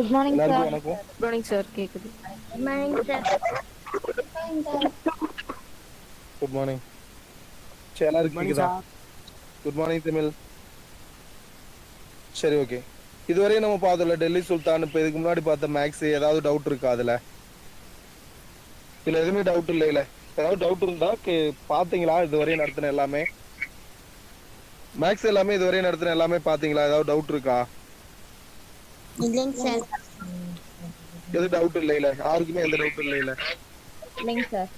Good morning எல்லாருக்கும் sir. வணக்கம். Good morning sir. கேக்குது. Good morning sir. Good morning sir. Good morning. சரி, எல்லாருக்கும் மார்னிங் கேக்குதா? சார். Good morning Tamil. சரி, ஓகே. இதுவரையும் நம்ம பார்த்தோம்ல டெல்லி சுல்தான். இப்போ இதுக்கு முன்னாடி பார்த்த மேக்ஸ் ஏதாவது டவுட் இருக்கா அதுல? இதுல எதுவுமே டவுட் இல்லைல? ஏதாவது டவுட் இருந்தா பாத்தீங்களா? இதுவரையும் நடத்தின எல்லாமே மேக்ஸ் எல்லாமே இதுவரையும் நடத்தின எல்லாமே பாத்தீங்களா? ஏதாவது டவுட் இருக்கா? இல்லைங்க சார். எது டவுட் இல்லைல? யாருக்குமே எந்த டவுட் இல்லைல? இல்லைங்க சார்.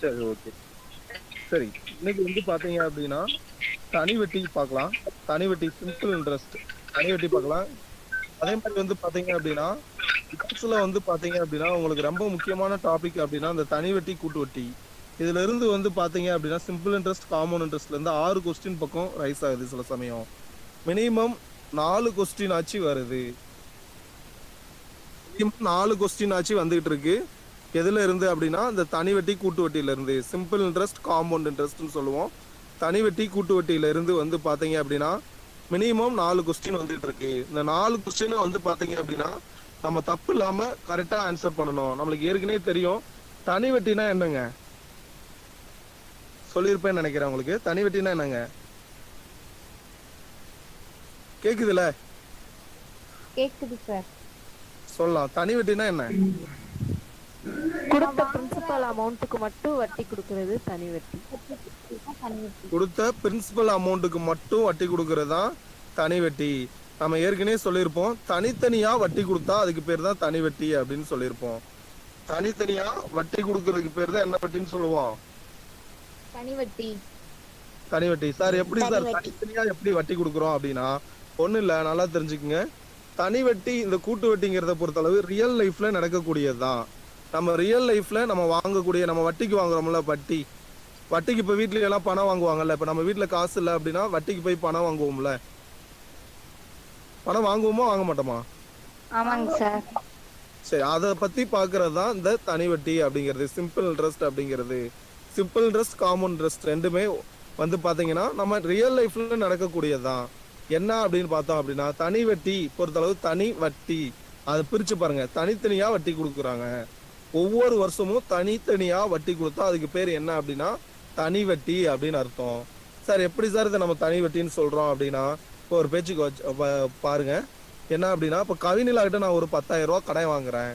சரி, ஓகே. சரி, இன்னைக்கு வந்து பாத்தீங்க அப்படின்னா தனி வெட்டி பார்க்கலாம். தனி வெட்டி சிம்பிள் இன்ட்ரெஸ்ட் தனி வெட்டி பார்க்கலாம். அதே மாதிரி வந்து பாத்தீங்க அப்படின்னா மேக்ஸ்ல வந்து பாத்தீங்க அப்படின்னா உங்களுக்கு ரொம்ப முக்கியமான டாபிக் அப்படின்னா அந்த தனி வெட்டி கூட்டு வெட்டி. இதுல இருந்து வந்து பாத்தீங்க அப்படின்னா சிம்பிள் இன்ட்ரெஸ்ட் காமன் இன்ட்ரெஸ்ட்ல இருந்து 6 கொஸ்டின் பக்கம் ரைஸ் ஆகுது. சில சமயம் மினிமம் 4 கொஸ்டின் ஆச்சு வருது. மினிமம் 4 கொஸ்டின் ஆச்சு வந்துகிட்டு இருக்கு. எதுல இருந்து அப்படின்னா இந்த தனி வெட்டி கூட்டு வெட்டியில இருந்து சிம்பிள் இன்ட்ரெஸ்ட் காம்பவுண்ட் இன்ட்ரெஸ்ட்னு சொல்லுவோம். தனி வெட்டி கூட்டு வெட்டியில இருந்து வந்து பாத்தீங்க அப்படின்னா மினிமம் 4 கொஸ்டின் வந்துட்டு இருக்கு. இந்த 4 கொஸ்டின் வந்து பாத்தீங்க அப்படின்னா நம்ம தப்பு இல்லாம கரெக்டா ஆன்சர் பண்ணணும். நம்மளுக்கு ஏற்கனவே தெரியும் தனி வெட்டினா என்னங்க சொல்லியிருப்பேன்னு நினைக்கிறேன். உங்களுக்கு தனி வெட்டினா என்னங்க கேக்குதுல? கேக்குது சார். சொல்லலாம். தனி வெட்டினா என்ன? கொடுத்த பிரின்சிபல் அமௌண்ட்டுக்கு மட்டும் வட்டி கொடுக்கறது தனி வட்டி. கொடுத்த பிரின்சிபல் அமௌண்ட்டுக்கு மட்டும் வட்டி கொடுக்கறது தான் தனி வெட்டி. நம்ம ஏற்கனவே சொல்லியிருப்போம் தனித்தனியா வட்டி கொடுத்தா அதுக்கு பேர் தான் தனி வெட்டி அப்படின்னு சொல்லியிருப்போம். தனித்தனியா வட்டி கொடுக்கறதுக்கு பேர் தான் என்ன வட்டின்னு சொல்லுவோம்? தனி வட்டி. தனி வட்டி. சார் எப்படி சார் தனித்தனியா எப்படி வட்டி கொடுக்குறோம் அப்படின்னா ஒண்ணும் இல்ல, நல்லா தெரிஞ்சுக்குங்க. தனி வட்டி இந்த கூட்டு வட்டிங்கிறத பொறுத்தளவு ரியல் லைஃப்ல நடக்கக்கூடியதுதான். நம்ம ரியல் லைஃப்ல நம்ம வாங்கக்கூடிய நம்ம வட்டிக்கு வாங்குறோம்ல வட்டி. வட்டிக்கு இப்ப வீட்ல எல்லாம் பணம் வாங்குவாங்கல்ல. இப்ப நம்ம வீட்டுல காசு இல்லை அப்படின்னா வட்டிக்கு போய் பணம் வாங்குவோம்ல. பணம் வாங்குவோமா வாங்க மாட்டோமா? ஆமாங்க சார். சரி, அதை பத்தி பாக்குறது தான் இந்த தனி வட்டி அப்படிங்கிறது. சிம்பிள் இன்ட்ரெஸ்ட் அப்படிங்கிறது. சிம்பிள் இன்ட்ரெஸ்ட் காமன் இன்ட்ரெஸ்ட் ரெண்டுமே வந்து பாத்தீங்கன்னா நம்ம ரியல் லைஃப்ல நடக்கக்கூடியதுதான். என்ன அப்படின்னு பார்த்தோம் அப்படின்னா தனி வட்டி பொறுத்தளவு தனி வட்டி அதை பிரிச்சு பாருங்க. தனித்தனியா வட்டி கொடுக்குறாங்க. ஒவ்வொரு வருஷமும் தனித்தனியா வட்டி கொடுத்தா அதுக்கு பேர் என்ன அப்படின்னா தனி வட்டி அப்படின்னு அர்த்தம். சார் எப்படி சார் இதை நம்ம தனி வட்டின்னு சொல்றோம் அப்படின்னா இப்போ ஒரு பேச்சுக்கு பாருங்க. என்ன அப்படின்னா இப்போ கவினிலா கிட்ட நான் ஒரு 10,000 ரூபாய் கடன் வாங்குறேன்.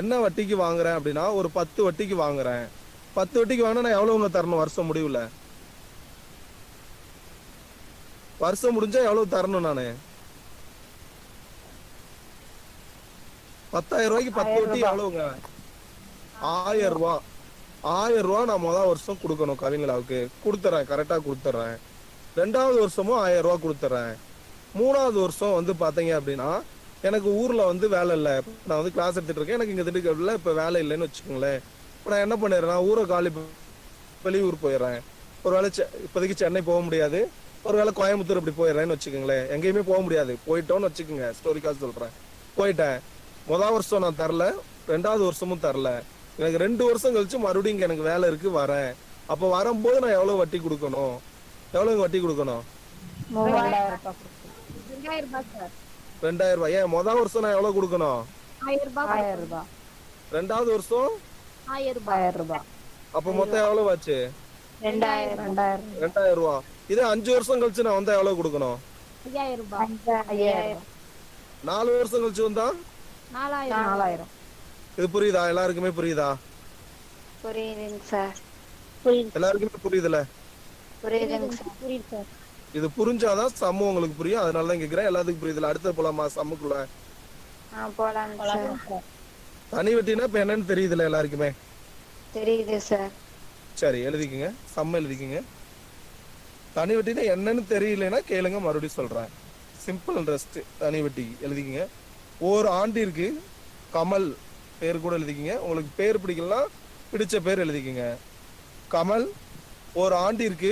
என்ன வட்டிக்கு வாங்குறேன் அப்படின்னா ஒரு 10 வட்டிக்கு வாங்குறேன். 10 வட்டிக்கு வாங்கினா நான் எவ்வளவுங்க தரணும் வருஷம் முடிவுல? வருஷம் முடிஞ்சா எவ்வளவு தரணும் நானு? 10,000 ரூபாய்க்கு 10 வட்டி எவ்வளவுங்க? 1000 ரூபாய். 1000 ரூபாய் நான் முதல் வருஷம் கொடுக்கணும் கவிஞலாவுக்கு. கொடுத்துறேன், கரெக்டா கொடுத்துறேன். 2வது வருஷமும் 1000 ரூபாய் கொடுத்துறேன். 3வது வருஷம் வந்து பாத்தீங்க அப்படின்னா எனக்கு ஊர்ல வந்து வேலை இல்லை. நான் வந்து கிளாஸ் எடுத்துட்டு இருக்கேன். எனக்கு இங்க திண்டுக்கல்ல இப்ப வேலை இல்லைன்னு வச்சுக்கோங்களேன். இப்ப நான் என்ன பண்ணிடுறேன், ஊரை காலி வெளியூர் போயிடுறேன். ஒருவேளை இப்போதைக்கு சென்னை போக முடியாது. ஒருவேளை கோயம்புத்தூர் இப்படி போயிடுறேன்னு வச்சுக்கோங்களேன். எங்கேயுமே போக முடியாது. போயிட்டோன்னு வச்சுக்கோங்க, ஸ்டோரிக்காக சொல்றேன். போயிட்டேன். முதல் வருஷம் நான் தரல, 2வது வருஷமும் தரல. எனக்கு 2 வருஷம் கழிச்சு மறுபடியும் இங்க எனக்கு வேலை இருக்கு வரேன். அப்ப வரும்போது நான் எவ்வளவு வட்டி கொடுக்கணும்? எவ்வளவு வட்டி கொடுக்கணும்? 2000 ரூபாய் சார். 2000 ரூபாய். ஏன் முதல் வருஷம் நான் எவ்வளவு கொடுக்கணும்? 1000 ரூபாய். 2வது வருஷம் 1000 ரூபாய். அப்ப மொத்தம் எவ்வளவு ஆச்சு? 2000 ரூபாய். இதே 5 வருஷம் கழிச்சு நான் வந்தா எவ்வளவு கொடுக்கணும்? 5000 ரூபாய். 4 வருஷம் கழிச்சு வந்தா 4000. இது புரியுதா? எல்லாருக்குமே புரியுதா? புரியுதுங்க சார். எல்லாருக்குமே புரியுதுல? புரியுதுங்க சார். புரியுது சார். இது புரிஞ்சாதான் சம்மு உங்களுக்கு புரியும். அதனாலதான் கேக்குறேன். எல்லாத்துக்கும் புரியுதுல? அடுத்த போலாமா சம்முக்குள்ள? போலாங்க சார். தனி வெட்டினா இப்ப என்னன்னு தெரியுதுல எல்லாருக்குமே? தெரியுது சார். சரி, எழுதிக்குங்க. சம்ம எழுதிக்குங்க. தனி வெட்டினா என்னன்னு தெரியலன்னா கேளுங்க, மறுபடியும் சொல்றேன். சிம்பிள் இன்ட்ரெஸ்ட் தனி வெட்டி எழுதிக்குங்க. ஒரு ஆண்டிற்கு கமல் பேர் கூட எழுதிக்கிங்க. உங்களுக்கு பேர் பிடிக்கலாம், பிடிச்ச பேர் எழுதிக்குங்க. கமல் ஒரு ஆண்டிற்கு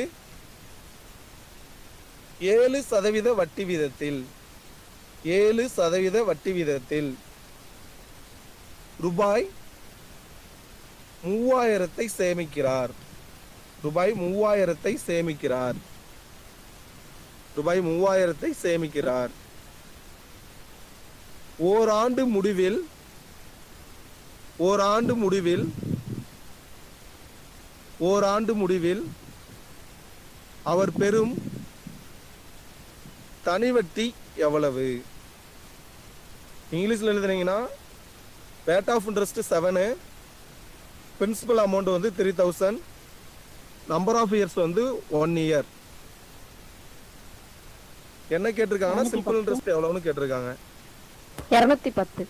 7% வட்டி வீதத்தில் 7% வட்டி வீதத்தில் ரூபாய் 3000 சேமிக்கிறார். ரூபாய் 3000 சேமிக்கிறார். ரூபாய் 3000 சேமிக்கிறார். ஓராண்டு முடிவில் ஓராண்டு முடிவில் ஓராண்டு முடிவில் அவர் பெறும் தனி வட்டி எவ்வளவு? இங்கிலீஷ்ல எழுதுனீங்கன்னா rate of interest 7, principal amount வந்து 3000, நம்பர் ஆஃப் இயர்ஸ் வந்து 1 இயர். என்ன கேட்டிருக்காங்கன்னா சிம்பிள் இன்ட்ரெஸ்ட் எவ்வளவுன்னு கேட்டிருக்காங்க. 210.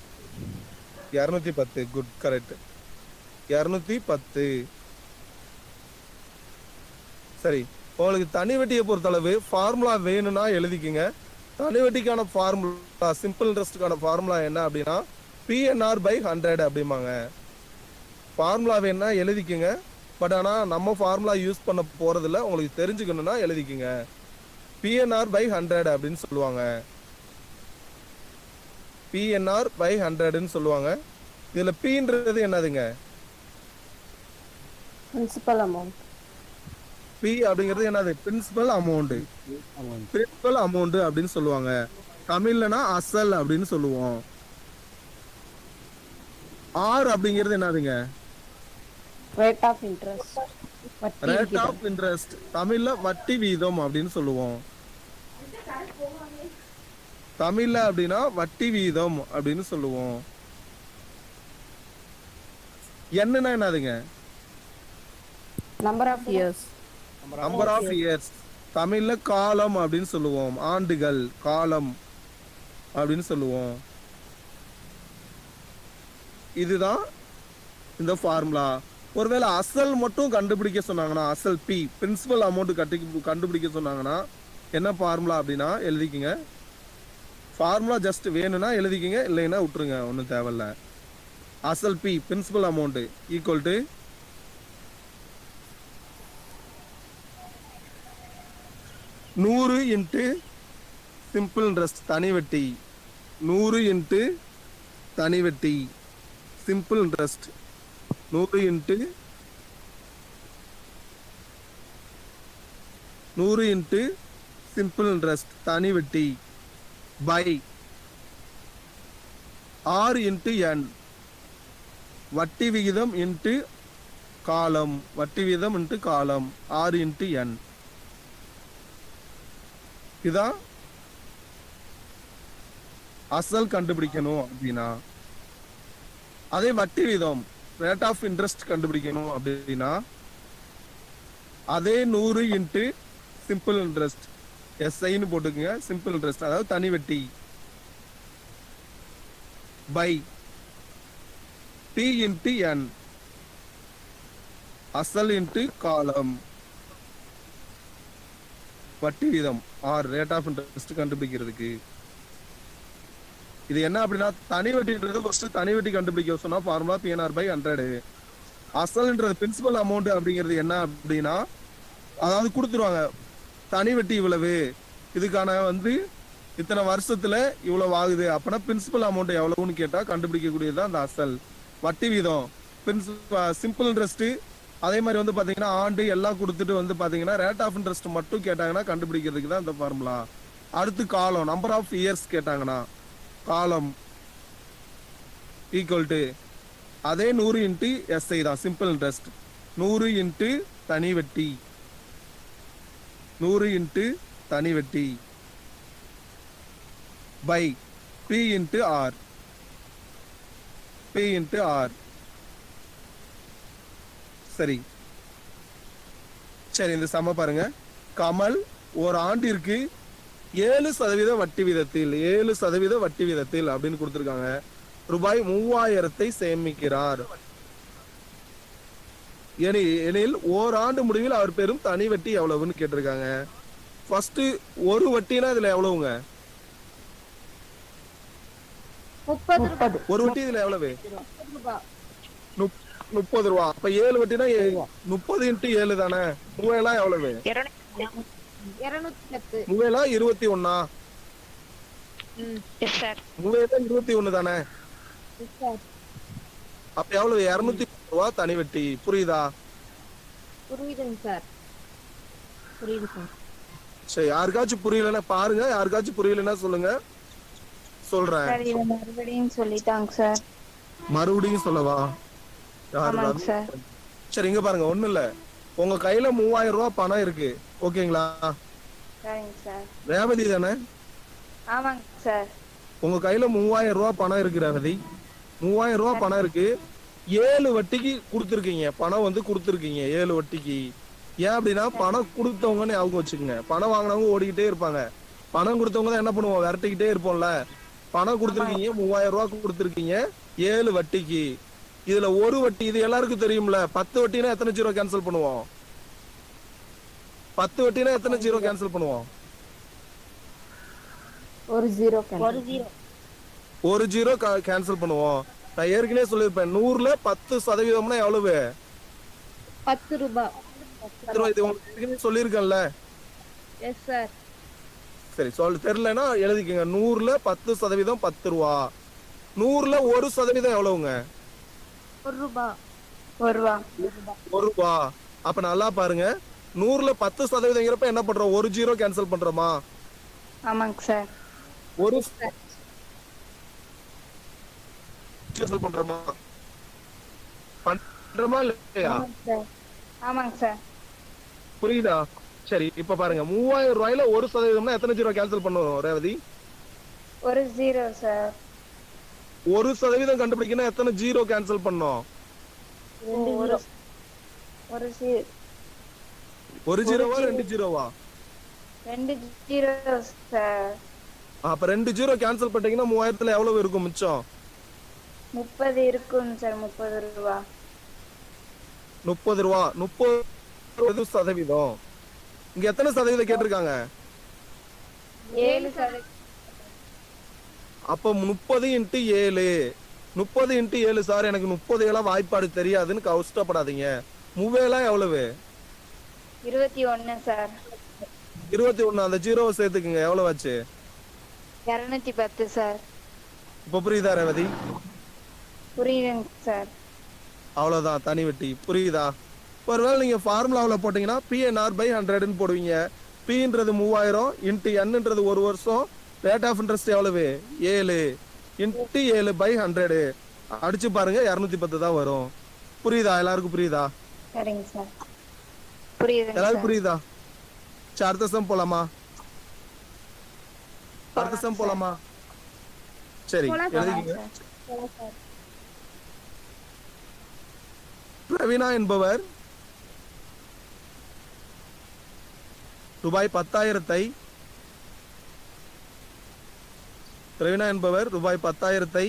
210. Good, correct. 210. சரி, உங்களுக்கு தனி வட்டியை பொறுத்தளவு ஃபார்முலா வேணும்னா எழுதிக்கிங்க. தனி வட்டிக்கான ஃபார்முலா, சிம்பிள் இன்ட்ரெஸ்ட்டுக்கான ஃபார்முலா என்ன அப்படின்னா PNR/100 அப்படிம்பாங்க. ஃபார்முலா வேணும்னா எழுதிக்கிங்க. பட் ஆனால் நம்ம ஃபார்முலா யூஸ் பண்ண போறதில்ல. உங்களுக்கு தெரிஞ்சுக்கணும்னா எழுதிக்கிங்க. PNR/100 அப்படின்னு சொல்லுவாங்க. PNR/100ன்னு சொல்லுவாங்க. இதுல Pன்றது என்னதுங்க? Principal amount. P அப்படிங்கிறது என்னது? Principal amount. பிரின்சிபல் அமௌண்ட் அப்படின்னு சொல்லுவாங்க. தமிழ்லனா அசல் அப்படின்னு சொல்லுவோம். R அப்படிங்கிறது என்னதுங்க? Rate of interest. Rate of interest. தமிழ்ல வட்டி வீதம் அப்படின்னு சொல்லுவோம். தமிழ்ல அப்படின்னா வட்டி வீதம் அப்படின்னு சொல்லுவோம். என்னன்னா என்னதுங்க? Number of years. Number of years. தமிழ்ல காலம் அப்படின்னு சொல்லுவோம். ஆண்டுகள், காலம் அப்படின்னு சொல்லுவோம். இதுதான் இந்த ஃபார்முலா. ஒருவேளை அசல் மட்டும் கண்டுபிடிக்க சொன்னாங்கன்னா, அசல் P, பிரின்சிபல் அமௌண்ட் கண்டுபிடிக்க சொன்னாங்கன்னா என்ன ஃபார்முலா அப்படின்னா எழுதிக்கிங்க. ஃபார்முலா ஜஸ்ட் வேணும்னா எழுதிக்கிங்க, இல்லைன்னா விட்டுருங்க, ஒன்றும் தேவையில்ல. அசல் P, principal amount equal to 100 into simple interest தனி வட்டி. 100 இன்ட்டு தனி வட்டி simple interest. 100 into 100 into simple interest தனி வட்டி பை R இன்ட்டு N, வட்டி விகிதம் இன்ட்டு காலம். வட்டி விகிதம் இன்ட்டு காலம் R இன்ட்டு N. இதான் அசல் கண்டுபிடிக்கணும் அப்படின்னா. அதே வட்டி வீதம், ரேட் ஆஃப் இன்ட்ரெஸ்ட் கண்டுபிடிக்கணும் அப்படின்னா அதே 100 இன்ட்டு சிம்பிள் இன்ட்ரெஸ்ட், SIன்னு போட்டுக்குங்க, சிம்பிள் இன்ட்ரெஸ்ட் அதாவது தனி வட்டி பை T இன்ட்டு N, அசல் இன்ட்டு காலம், வட்டி வீதம் ஆர் ரேட் ஆஃப் இன்ட்ரெஸ்ட் கண்டுபிடிக்கிறதுக்கு. இது என்ன அப்படின்னா தனி வட்டின்றது ஃபர்ஸ்ட் தனி வட்டி கண்டுபிடிக்க சொன்னா ஃபார்முலா PNR/100. அசல்ன்றது பிரின்சிபல் அமௌண்ட் அப்படிங்கிறது என்ன அப்படின்னா, அதாவது கொடுத்துருவாங்க தனி வட்டி இவ்வளவு, இதுக்கான வந்து இத்தனை வருஷத்துல இவ்வளவு ஆகுது அப்படின்னா பிரின்சிபல் அமௌண்ட் எவ்வளவுன்னு கேட்டா கண்டுபிடிக்கக்கூடியதுதான் அந்த அசல். வட்டி வீதம் சிம்பிள் இன்ட்ரெஸ்ட் அதே மாதிரி வந்து பாத்தீங்கன்னா ஆண்டு எல்லாம் கொடுத்துட்டு வந்து பாத்தீங்கன்னா ரேட் ஆஃப் இன்ட்ரெஸ்ட் மட்டும் கேட்டாங்கன்னா கண்டுபிடிக்கிறதுக்கு தான் இந்த ஃபார்முலா. அடுத்து காலம், நம்பர் ஆஃப் இயர்ஸ் கேட்டாங்கன்னா காலம் ஈக்குவல் டு அதே 100 இன்ட்டு SI தான் சிம்பிள் இன்ட்ரெஸ்ட். 100 இன்ட்டு தனி வட்டி, 100 இன்ட்டு தனி வட்டி by P into R, P into R. சரி சரி, இந்த சம பாருங்க. கமல் ஒரு ஆண்டிற்கு 7% வட்டி வீதத்தில் 7% வட்டி வீதத்தில் அப்படின்னு கொடுத்திருக்காங்க. ரூபாய் 3000 சேமிக்கிறார் எனில் ஓராண்டு முடிவில் அவர் பெறும் தனி வட்டி எவ்வளவுன்னு கேட்டிருக்காங்க. ஃபர்ஸ்ட் ஒரு வட்டினா இதுல எவ்வளவுங்க? 30. ஒரு வட்டி இதுல எவ்வளவு? 30 ரூபா. அப்ப 7 வட்டினா 30 இன்ட்டு 7 தானே. 3000 எவ்வளவு? 210. 21. Yes sir. 21 தானே. அப்ப எவ்வளவு? 210 ரூபா தனி வட்டி. புரியுதா? புரியுதுங்க சார். புரியுது சார். சரி, யாருக்காச்சும் புரியலன்னா பாருங்க, யாருக்காச்சும் புரியலன்னா சொல்லுங்க. சொல்றேன். சார் இதை மறுபடியும் சொல்லிட்டாங்க சார். மறுபடியும் சொல்லவா? யாரு ஆமாங்க ரவி? சார். சரி இங்க பாருங்க, ஒண்ணும் இல்ல. உங்க கையில 3000 ரூபாய் பணம் இருக்கு, ஓகேங்களா? சரிங்க சார். ரேவதி தானே? ஆமாங்க சார். உங்க கையில 3000 ரூபாய் பணம் இருக்கு ரேவதி. 3000 ரூபாய் பணம் இருக்கு. 7 வட்டிக்கு கொடுத்துருக்கீங்க. பணம் வந்து கொடுத்துருக்கீங்க 7 வட்டிக்கு. ஏன் அப்படின்னா பணம் கொடுத்தவங்கன்னு ஞாபகம் வச்சுக்கோங்க. பணம் வாங்கினவங்க ஓடிக்கிட்டே இருப்பாங்க. பணம் கொடுத்தவங்க தான் என்ன பண்ணுவோம், விரட்டிக்கிட்டே இருப்போம்ல. பணம் கொடுத்துருக்கீங்க, 3000 ரூபாய் கொடுத்துருக்கீங்க 7 வட்டிக்கு. இதுல ஒரு வட்டி, இது எல்லாருக்கும் தெரியும்ல. 10 வட்டினா எத்தனை ஜீரோ கேன்சல் பண்ணுவோம்? 10 வட்டினா எத்தனை ஜீரோ கேன்சல் பண்ணுவோம்? ஒரு ஜீரோ ஒரு ஜீரோ கேன்சல் பண்ணுவோம். நான் ஏற்கனவே சொல்லியிருப்பேன், 100ல 10% எவ்வளவு? 10 ரூபாய். 10 ரூபாய். இது உங்களுக்கு ஏற்கனவே சொல்லியிருக்கேன்ல. Yes sir. சரி சொல்ல தெரியலன்னா எழுதிக்கங்க. 100ல 10% 10 ரூபா. 100ல 1% எவ்வளவுங்க? 1 ரூபாய். 1 ரூபா. 1 ரூபா. அப்ப நல்லா பாருங்க, 100ல 10%ங்கிறப்ப என்ன பண்றோம்? ஒரு ஜீரோ கேன்சல் பண்றோமா? ஆமாங்க சார். ஒரு கேன்சல் பண்றோமா? பண்றோமா இல்லையா? ஆமாங்க சார். புரியுதா? சரி இப்ப பாருங்க, 3000 ரூபாயில 1% எத்தனை ஜீரோ கேன்சல் பண்ணுவோம் ரேவதி? 1 zero sir. 1% கண்டுபிடிக்கணும், எத்தனை ஜீரோ கேன்சல் பண்ணோம்? ஒரு ஜீரோவா 2 ஜீரோவா? 2 ஜீரோ சார். அப்ப 2 ஜீரோ கேன்சல் பண்ணிட்டீங்கன்னா 3000ல எவ்வளவு இருக்கும் மிச்சம்? 30 இருக்கும் சார். 30 ரூபா. 30 ரூபா. 30%. இங்க எத்தனை சதவீதம் கேட்டிருக்காங்க? 7 சதவீதம். அப்ப 30 × 7. 30 × 7 சார், எனக்கு 30 எல்லாம் வாய்ப்பாடு தெரியாதுன்னு கஷ்டப்படாதீங்க. 30 எவ்வளவு? 21 சார். 21. அந்த ஜீரோவை சேர்த்துக்குங்க, எவ்வளவு ஆச்சு? 210 சார். இப்ப புரியுதா ரேவதி? புரியுதுங்க சார். அவ்வளவுதான், தனி வட்டி. புரியுதா? ஒருவேளை நீங்க ஃபார்முலாவில் போட்டீங்கன்னா PNR/100 போடுவீங்க. Pன்றது 3000 × Nன்றது 1 வருஷம். ரேட் ஆஃப் இன்ட்ரெஸ்ட் எவ்வளவு? 7 × 7/100 அடிச்சு பாருங்க, 210 தான் வரும். புரியுதா? எல்லாருக்கும் புரியுதா? சரிங்க சார். புரியுதுங்க எல்லாருக்கும் சார். புரியுதா? சரி அடுத்த சம் போலாமா? அடுத்த சம் போலாமா? சரி எழுதிக்கங்க. பிரவீனா என்பவர் ரூபாய் 10,000 பிரவீனா என்பவர் ரூபாய் 10,000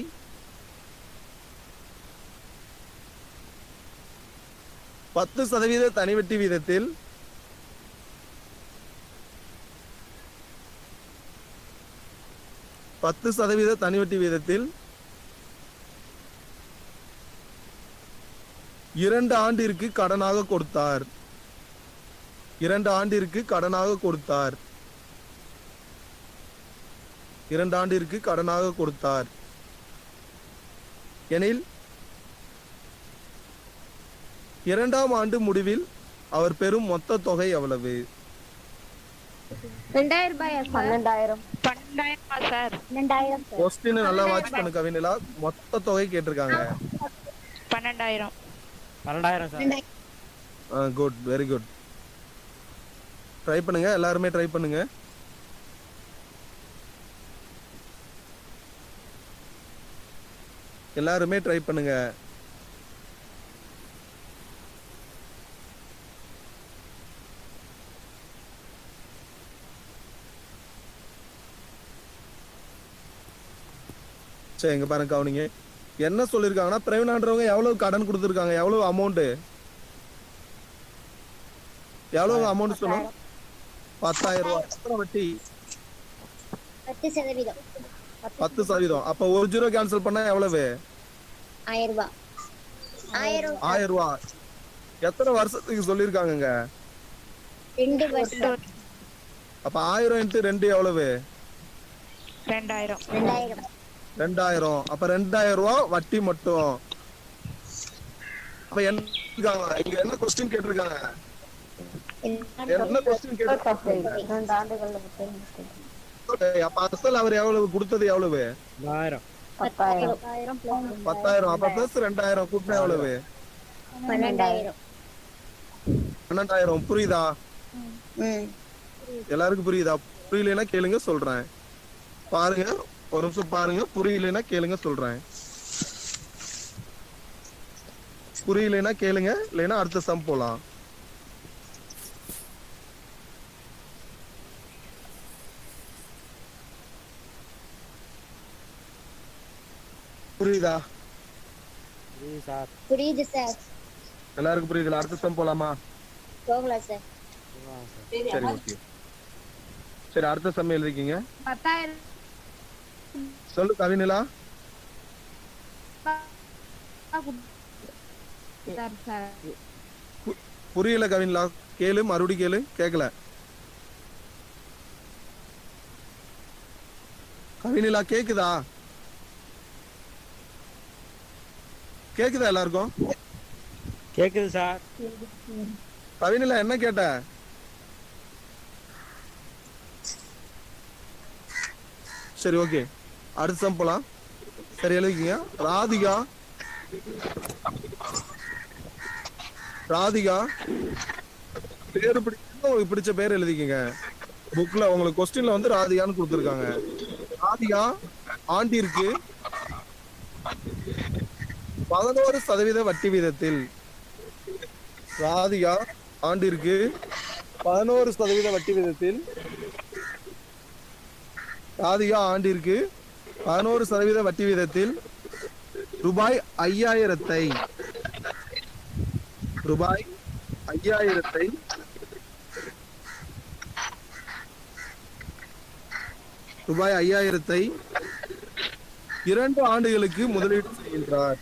10% தனி வட்டி வீதத்தில் 10% தனி வட்டி வீதத்தில் 2 ஆண்டிற்கு கடனாக கொடுத்தார். 2 ஆண்டிற்கு கடனாக கொடுத்தார். 2 ஆண்டிற்கு கடனாக கொடுத்தார் எனில் 2ஆம் ஆண்டு முடிவில் அவர் பெறும் மொத்த தொகை எவ்வளவு? 2000 ரூபாயா சார்? 12,000. 12,000 சார். 2000 சார். கொஸ்டின் நல்லா வாட்ச் பண்ணு கவினிலா. மொத்த தொகை கேட்டிருக்காங்க. 12,000. 12,000 sir. Good, very good. Try பண்ணுங்க, எல்லாருமே ட்ரை பண்ணுங்க. எல்லாருமே ட்ரை பண்ணுங்க. சரி இங்க பாருங்க கவனிங்க. என்ன சொல்லிருக்காங்கன்னா பிரவீனான்றவங்க எவ்வளவு கடன் கொடுத்துருக்காங்க, எவ்வளவு அமௌண்ட், எவ்வளவு அமௌண்ட் சொன்னோம்? 10,000 ரூபாய். எத்தனை வட்டி? 10%. 10%. அப்ப ஒரு ஜீரோ கேன்சல் பண்ணா எவ்வளவு? 1000 ரூபாய். 1000 ரூபாய். எத்தனை வருஷத்துக்கு சொல்லிருக்காங்க? 2 வருஷம். அப்ப 1000 × 2 எவ்வளவு? 2,000. 2000. அப்ப 2000 ரூபாய் வட்டி மட்டும். அப்ப என்ன கொஸ்டின் கேட்டிருக்காங்க? என்ன கொஸ்டின் கேட்டிருக்காங்க? 2 ஆண்டுகள்ல அப்ப அசல் அவர் எவ்வளவு கொடுத்தது எவ்வளவு? 1000. 10,000. 10,000. அப்ப பிளஸ் 2,000 கூட்டினா எவ்வளவு? 12,000. 12,000. புரியுதா? எல்லாருக்கும் புரியுதா? புரியலன்னா கேளுங்க சொல்றேன். பாருங்க, ஒரு நிமிஷம் பாருங்க. புரியலன்னா கேளுங்க சொல்றேன். புரியலன்னா கேளுங்க, இல்லைன்னா அடுத்த சம் போலாம். புரியுதா? புரியுது சார். புரியுது சார். எல்லாருக்கும் புரியுதுல? அடுத்த சம் போலாமா? போகலாம் சார். சரி, ஓகே. சரி, அடுத்த சம் எழுதிக்கீங்க. 10,000 சொல்லு கவினிலா. புரியல கவினிலா, கேளு, மறுபடி கேளு. கேக்கல கவினிலா, கேக்குதா? கேக்குதா எல்லாருக்கும்? கேக்குது சார். கவினிலா என்ன கேட்ட? சரி, ஓகே. அடுத்த சம் போலாம். சரி, எழுதிக்கீங்க. ராதிகா பேரு பிடிச்ச பேர் எழுதிக்கீங்க. புக்ல உங்களுக்கு கொஸ்டின்ல வந்து ராதிகான்னு கொடுத்துருக்காங்க. ராதிகா ஆண்டிற்கு 11% வட்டி வீதத்தில். ராதிகா ஆண்டிற்கு 11% வட்டி வீதத்தில். ராதிகா ஆண்டிற்கு 11% வட்டி வீதத்தில் ரூபாய் 5,000 ரூபாய் 5,000 ரூபாய் 5,000 2 ஆண்டுகளுக்கு முதலீடு செய்கின்றார்.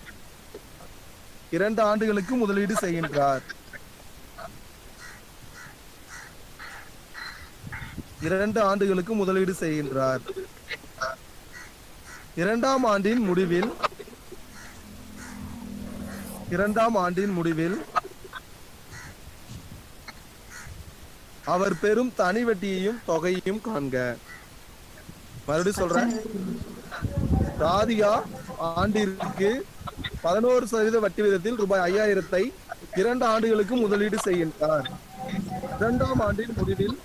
2 ஆண்டுகளுக்கு முதலீடு செய்கின்றார். 2 ஆண்டுகளுக்கு முதலீடு செய்கின்றார். 2ஆம் ஆண்டின் முடிவில் அவர் பெறும் தனி வட்டியையும் தொகையையும் காண்க. மறுபடியும் சொல்றேன். ராதிகா ஆண்டிற்கு 11% வட்டி விதத்தில் ரூபாய் 5,000 2 ஆண்டுகளுக்கு முதலீடு செய்கின்றார். 2ஆம் ஆண்டின் முடிவில்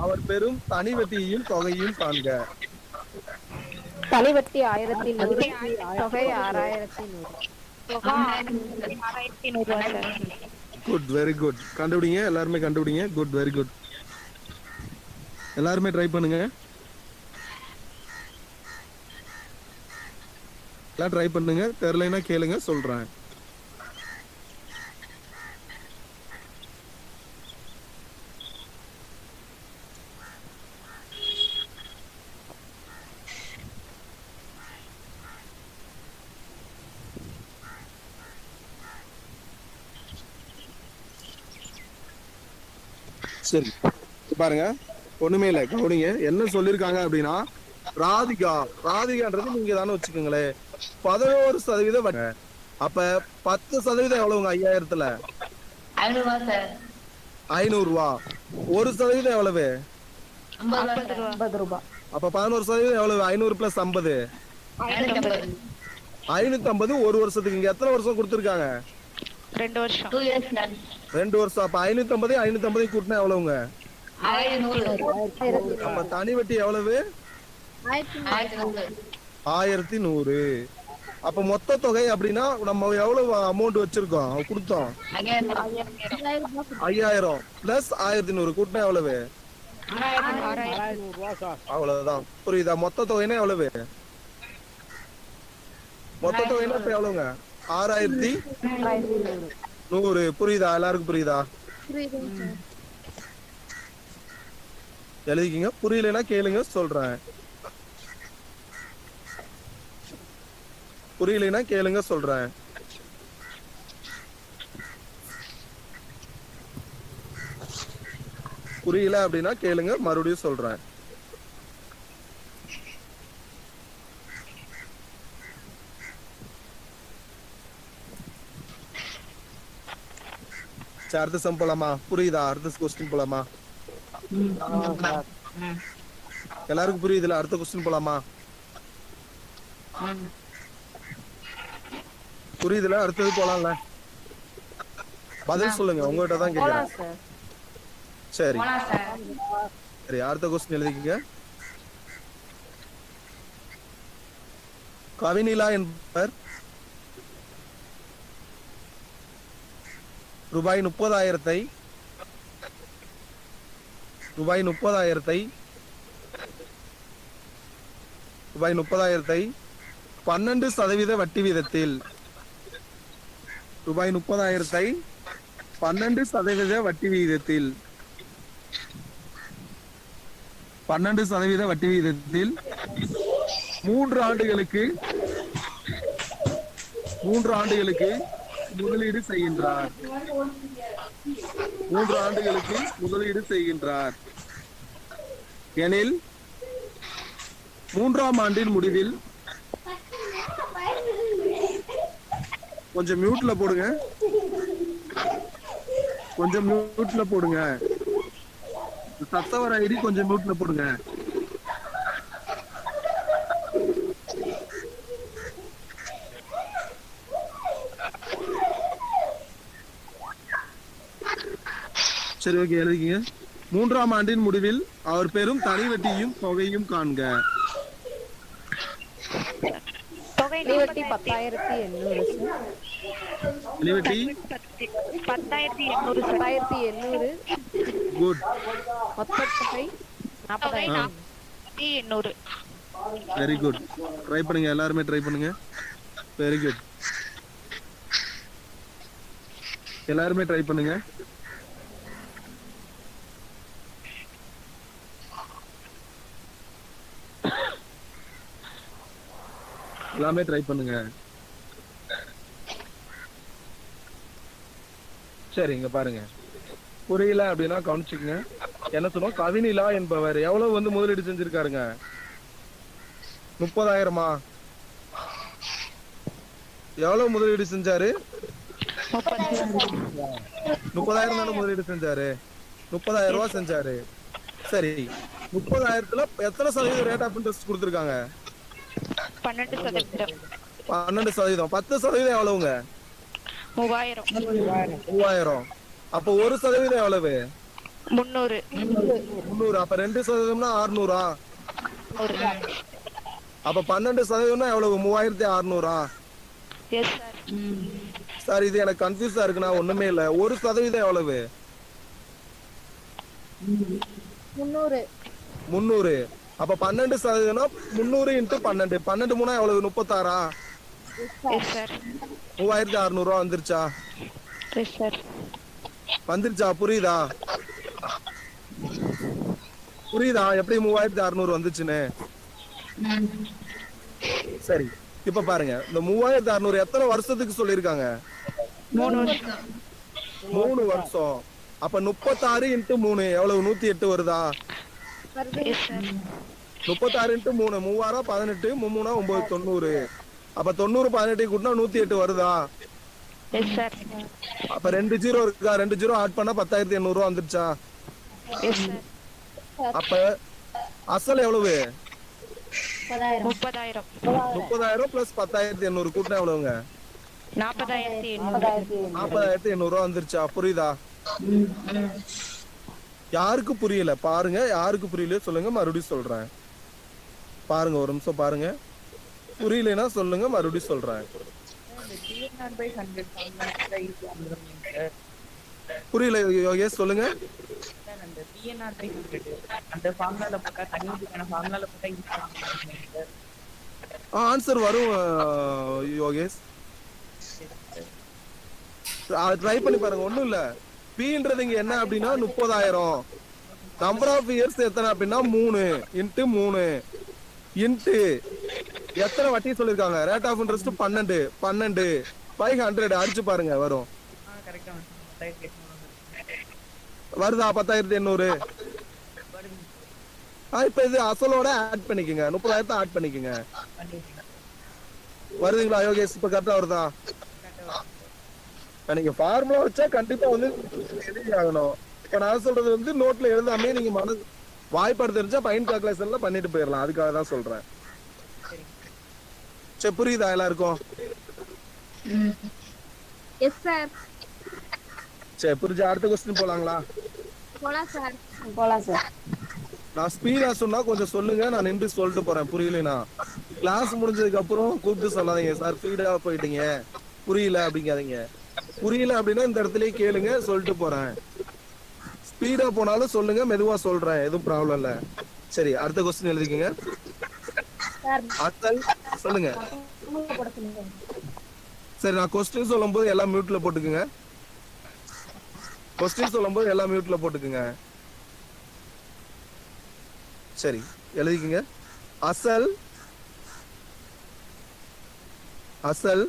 அவர் பெறும் தனி வட்டியையும் தொகையையும் காண்க. தலைவட்டி 1,100, தொகை 6,100. Good, very good. கண்டுபிடிங்க, எல்லாருமே கண்டுபிடிங்க. Good, very good. எல்லாருமே ட்ரை பண்ணுங்க. எல்லாம் ட்ரை பண்ணுங்க. தெரியலைன்னா கேளுங்க, சொல்றேன். சரி, பாருங்க. ஒண்ணுமே இல்ல, கவனிங்க. என்ன சொல்லிருக்காங்க அப்படின்னா, ராதிகான்றது நீங்க தானே வச்சுக்கோங்களேன். 11% வட்டி. அப்ப 10% எவ்வளவுங்க? 5,000த்துல 500 ரூபா. 1% எவ்வளவு? 50 ரூபாய். அப்ப 11% எவ்வளவு? 500 பிளஸ் 50 550. ஒரு வருஷத்துக்கு இங்க எத்தனை வருஷம் கொடுத்துருக்காங்க? 2 வருஷம். 2 வருஷம். அப்ப 550 கூட்டினா எவ்வளவுங்க? 1,100. அப்ப தனி வட்டி எவ்வளவு? 1,100. அப்ப மொத்த தொகை அப்படின்னா நம்ம எவ்வளவு அமௌண்ட் வச்சிருக்கோம் கொடுத்தோம்? 5,000 பிளஸ் 1,100 கூட்டினா எவ்வளவு? 6,000 ரூபா சார். அவ்வளவுதான். புரியுதா? மொத்த தொகைனா எவ்வளவு? மொத்த தொகைனா இப்ப எவ்வளவுங்க? 6,100. புரியுதா? எல்லாருக்கும் புரியுதா? எழுதிக்கிங்க. புரியலன்னா கேளுங்க, சொல்றேன். புரியலன்னா கேளுங்க, சொல்றேன். புரியல அப்படின்னா கேளுங்க, மறுபடியும் சொல்றேன். அடுத்த சம் போலாமா? புரியுதா? அடுத்த கொஸ்டின் போலாமா? எல்லாருக்கும் புரியுதுல? அடுத்த கொஸ்டின் போலாமா? புரியுதுல? அடுத்தது போலாம்ல? பதில் சொல்லுங்க, உங்ககிட்ட தான் கேக்குறேன். போலாம் சார். சரி சரி, அடுத்த கொஸ்டின் எழுதிக்கங்க. கவினிலா என்பவர் ரூபாய் 30,000 12% வட்டி வீதத்தில் ரூபாய் 30,000 12% வட்டி வீதத்தில் 12% வட்டி வீதத்தில் 3 ஆண்டுகளுக்கு முதலீடு செய்கின்றார். 3 ஆண்டுகளுக்கு முதலீடு செய்கின்றார் எனில் 3ஆம் ஆண்டின் முடிவில் கொஞ்சம் மியூட்ல போடுங்க. சத்தவர ஐடி கொஞ்சம் மியூட்ல போடுங்க. சரி, ஓகே, எழுதிக்கங்க. 3ஆம் ஆண்டின் முடிவில் அவர் பெறும் தனி வட்டியும் தொகையும் காண்க. தனி வட்டி 10,800 சார். தனி வட்டி 10,800. குட். மொத்த தொகை 40,800. Very good. ட்ரை பண்ணுங்க, எல்லாருமே ட்ரை பண்ணுங்க. Very good. எல்லாருமே ட்ரை பண்ணுங்க. எல்லாமே ட்ரை பண்ணுங்க. சரி, இங்க பாருங்க. புரியல அப்படின்னா கவனிச்சுக்கங்க. என்ன சொல்லுவோம்? கவினிலா என்பவர் எவ்வளவு வந்து முதலீடு செஞ்சிருக்காருங்க? 30,000. எவ்வளவு முதலீடு செஞ்சாரு? 30,000 தானே முதலீடு செஞ்சாரு. 30,000 ரூபாய் செஞ்சாரு. சரி, 30,000த்துல எத்தனை சதவீதம் ரேட் ஆஃப் இன்ட்ரெஸ்ட் கொடுத்துருக்காங்க? 12%. 12%. 10% எவ்வளவுங்க? 3,000. அப்ப 1% எவ்வளவு? 300. அப்ப 2%னா 600. அப்ப 12%னா எவ்வளவு? 3,600. Yes sir. சார், இது எனக்கு கன்ஃபியூஸா இருக்குண்ணா. ஒண்ணுமே இல்ல. 1% எவ்வளவு? 300. அப்ப 12%னா 300 × 12. 12 3 எவ்வளவு? 36. Yes sir. 3,600 ரூபாய் வந்துருச்சா? Yes sir. வந்துருச்சா? புரியுதா? எப்படி 3,600 வந்துச்சுன்னு? சரி, இப்ப பாருங்க. இந்த 3,600 எத்தனை வருஷத்துக்கு சொல்லிருக்காங்க? 3 வருஷம். அப்ப 36 × 3 எவ்வளவு? 108 வருதா? 36 × 3 3 18 3 9 90. அப்ப 90 18 கூட்டினா 108 வருதா? Yes sir. அப்ப 2 0 இருக்கா? 2 0 ஆட் பண்ணா 10,800 ரூபாய் வந்துருச்சா? Yes sir. அப்ப அசல் எவ்வளவு? 30,000. 30,000 பிளஸ் 10,800 கூட்டினா எவ்வளவுங்க? 40,800. 40,800 ரூபாய் வந்துருச்சா? புரியுதா? யாருக்கு புரியல பாருங்க. யாருக்கு புரியலையோ சொல்லுங்க, மறுபடியும் சொல்றேன். பாருங்க, ஒரு நிமிஷம் பாருங்க. புரியலன்னா சொல்லுங்க, மறுபடியும் சொல்றேன். புரியல யோகேஷ், சொல்லுங்க. ஆன்சர் வரும் யோகேஷ். ட்ரை பண்ணி பாருங்க. ஒண்ணும் இல்ல. பீன்றது இங்க என்ன அப்படின்னா 30,000. நம்பர் ஆஃப் இயர்ஸ் எத்தனை அப்படின்னா 3 × 3 இன்ட்டு எத்தனை வட்டி சொல்லிருக்காங்க? ரேட் ஆஃப் இன்ட்ரெஸ்ட் 12 500 அடிச்சு பாருங்க, வரும். வருதா? 10,800. இப்ப இது அசலோட ஆட் பண்ணிக்கங்க. 30,000 ஆட் பண்ணிக்கங்க. வருதுங்களா யோகேஷ்? இப்ப கரெக்டா வருதா? நீங்க ஃபார்முலா வச்சா கண்டிப்பா வந்து எழுதி ஆகணும். இப்ப நான் சொல்றது வந்து நோட்ல எழுதாமே நீங்க வாய்ப்பாடு தெரிஞ்சா பைன் கால்குலேஷன்ல பண்ணிட்டு போயிடலாம், அதுக்காக தான் சொல்றேன். சரி புரியுதா எல்லாருக்கும்? Yes sir. சரி புரிஞ்சா அடுத்த கொஸ்டின் போலாங்களா? போலாம் சார். போலாம் சார். நான் ஸ்பீடா சொன்னா கொஞ்சம் சொல்லுங்க, நான் நின்று சொல்லிட்டு போறேன். புரியலனா கிளாஸ் முடிஞ்சதுக்கு அப்புறம் கூப்பிட்டு சொல்லாதீங்க சார் ஸ்பீடா போயிட்டீங்க புரியல அப்படிங்காதீங்க. புரியல அப்படின்னா இந்த இடத்துலயே கேளுங்க, சொல்லிட்டு போறேன். ஸ்பீடா போனாலும் சொல்லுங்க, மெதுவா சொல்றேன், எதுவும் ப்ராப்ளம் இல்ல. சரி அடுத்த கொஸ்டின் எழுதிக்கங்க. அசல் சொல்லுங்க. சரி நான் கொஸ்டின் சொல்லும் போது எல்லாம் மியூட்ல போட்டுக்குங்க. கொஸ்டின் சொல்லும் போது எல்லாம் மியூட்ல போட்டுக்குங்க. சரி எழுதிக்கங்க. அசல் அசல்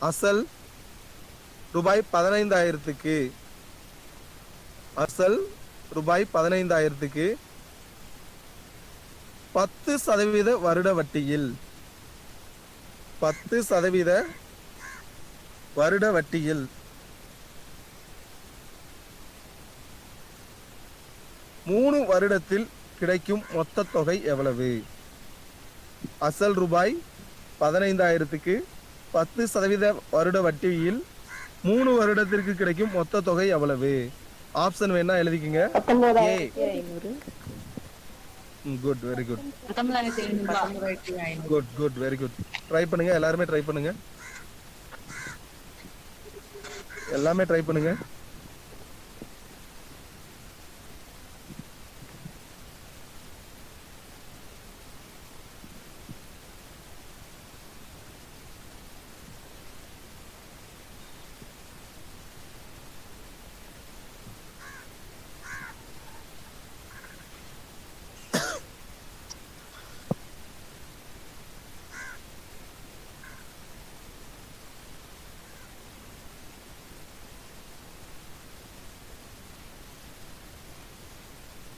அசல் ரூபாய் 15,000க்கு அசல் ரூபாய் 15,000க்கு 10% வருட வட்டியில் 10% வருட வட்டியில் 3 வருடத்தில் கிடைக்கும் மொத்த தொகை எவ்வளவு? அசல் ரூபாய் 15,000க்கு 10% வருட வட்டியில் 3 வருடத்திற்கு கிடைக்கும் மொத்த தொகை எவ்வளவு? ஆப்ஷன் வேணா எழுதிக்கங்க. Good, very good. Good good, very good. Try பண்ணுங்க, எல்லாருமே ட்ரை பண்ணுங்க, எல்லாமே ட்ரை பண்ணுங்க.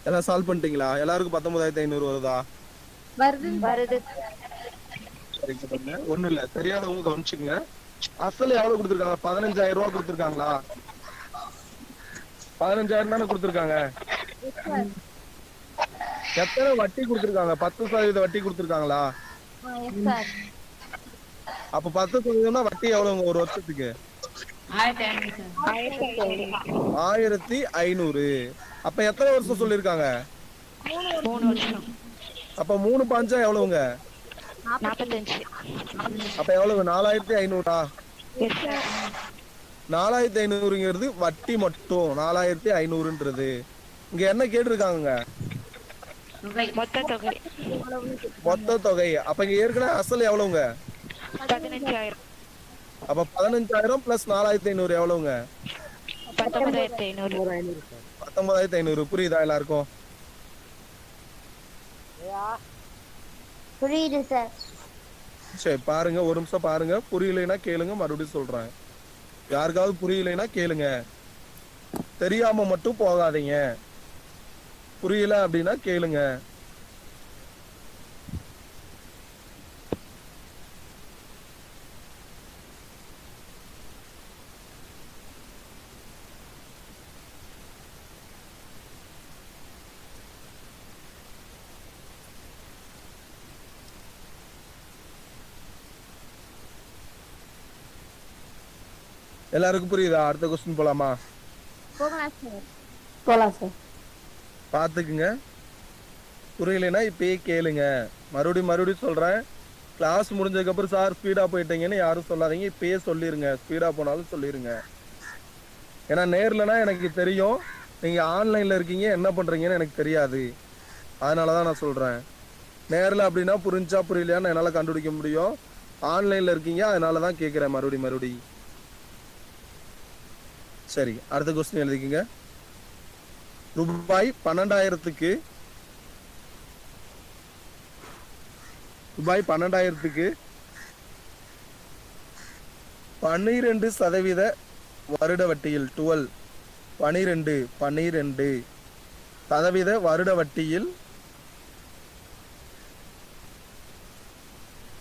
எல்லாம் சால்வ் பண்ணிட்டீங்களா? எல்லாருக்கும் 19,500 வருதா? வருது. ஒண்ணு இல்ல, தெரியாதவங்க கவனிச்சுங்க. அசல் எவ்வளவு கொடுத்திருக்காங்க? 15,000 ரூபாய் கொடுத்திருக்காங்களா? 15,000 தானே கொடுத்திருக்காங்க. எத்தனை வட்டி கொடுத்திருக்காங்க? 10% வட்டி கொடுத்திருக்காங்களா? அப்ப 10% வட்டி எவ்வளவுங்க ஒரு வருஷத்துக்கு? 1,500. அப்ப எத்தனை வருஷம் சொல்லிருக்காங்க? 3 வருஷம். அப்ப 3 பாஞ்சா எவ்வளவுங்க? 45. அப்ப எவ்வளவு? 4,500. Yes sir. 4,500ங்கிறது வட்டி மட்டும். 4,500ன்றது இங்க என்ன கேட்டிருக்காங்க? மொத்த தொகை. மொத்த தொகை. அப்ப இங்க ஏற்கனவே அசல் எவ்வளவுங்க? 15,000. அப்ப 15,000 பிளஸ் 4,500 எவ்வளவுங்க? 19,500. 19,500. புரியுதா எல்லாருக்கும்? புரியுது சார். சரி பாருங்க, ஒரு நிமிஷம் பாருங்க. புரியலைன்னா கேளுங்க, மறுபடியும் சொல்றேன். யாருக்காவது புரியலைன்னா கேளுங்க, தெரியாம மட்டும் போகாதீங்க. புரியல அப்படின்னா கேளுங்க. எல்லாருக்கும் புரியுதா? அடுத்த கொஸ்டின் போலாமா? போலாம் சார். பாத்துக்குங்க, புரியலைன்னா இப்பயே கேளுங்க. மறுபடியும் சொல்றேன். கிளாஸ் முடிஞ்சதுக்கு அப்புறம் சார் ஸ்பீடா போயிட்டீங்கன்னு யாரும் சொல்லாதீங்க, இப்பயே சொல்லிருங்க. ஸ்பீடா போனாலும் சொல்லிருங்க. ஏன்னா நேர்லனா எனக்கு தெரியும், நீங்க ஆன்லைன்ல இருக்கீங்க, என்ன பண்றீங்கன்னு எனக்கு தெரியாது. அதனாலதான் நான் சொல்றேன். நேர்ல அப்படின்னா புரிஞ்சா புரியலையான்னு என்னால கண்டுபிடிக்க முடியும். ஆன்லைன்ல இருக்கீங்க, அதனாலதான் கேக்குறேன் மறுபடி. சரி அடுத்த கொஸ்டின் எழுதிக்கங்க. ரூபாய் 12,000க்கு 12% வருட வட்டியில் 12% வருட வட்டியில்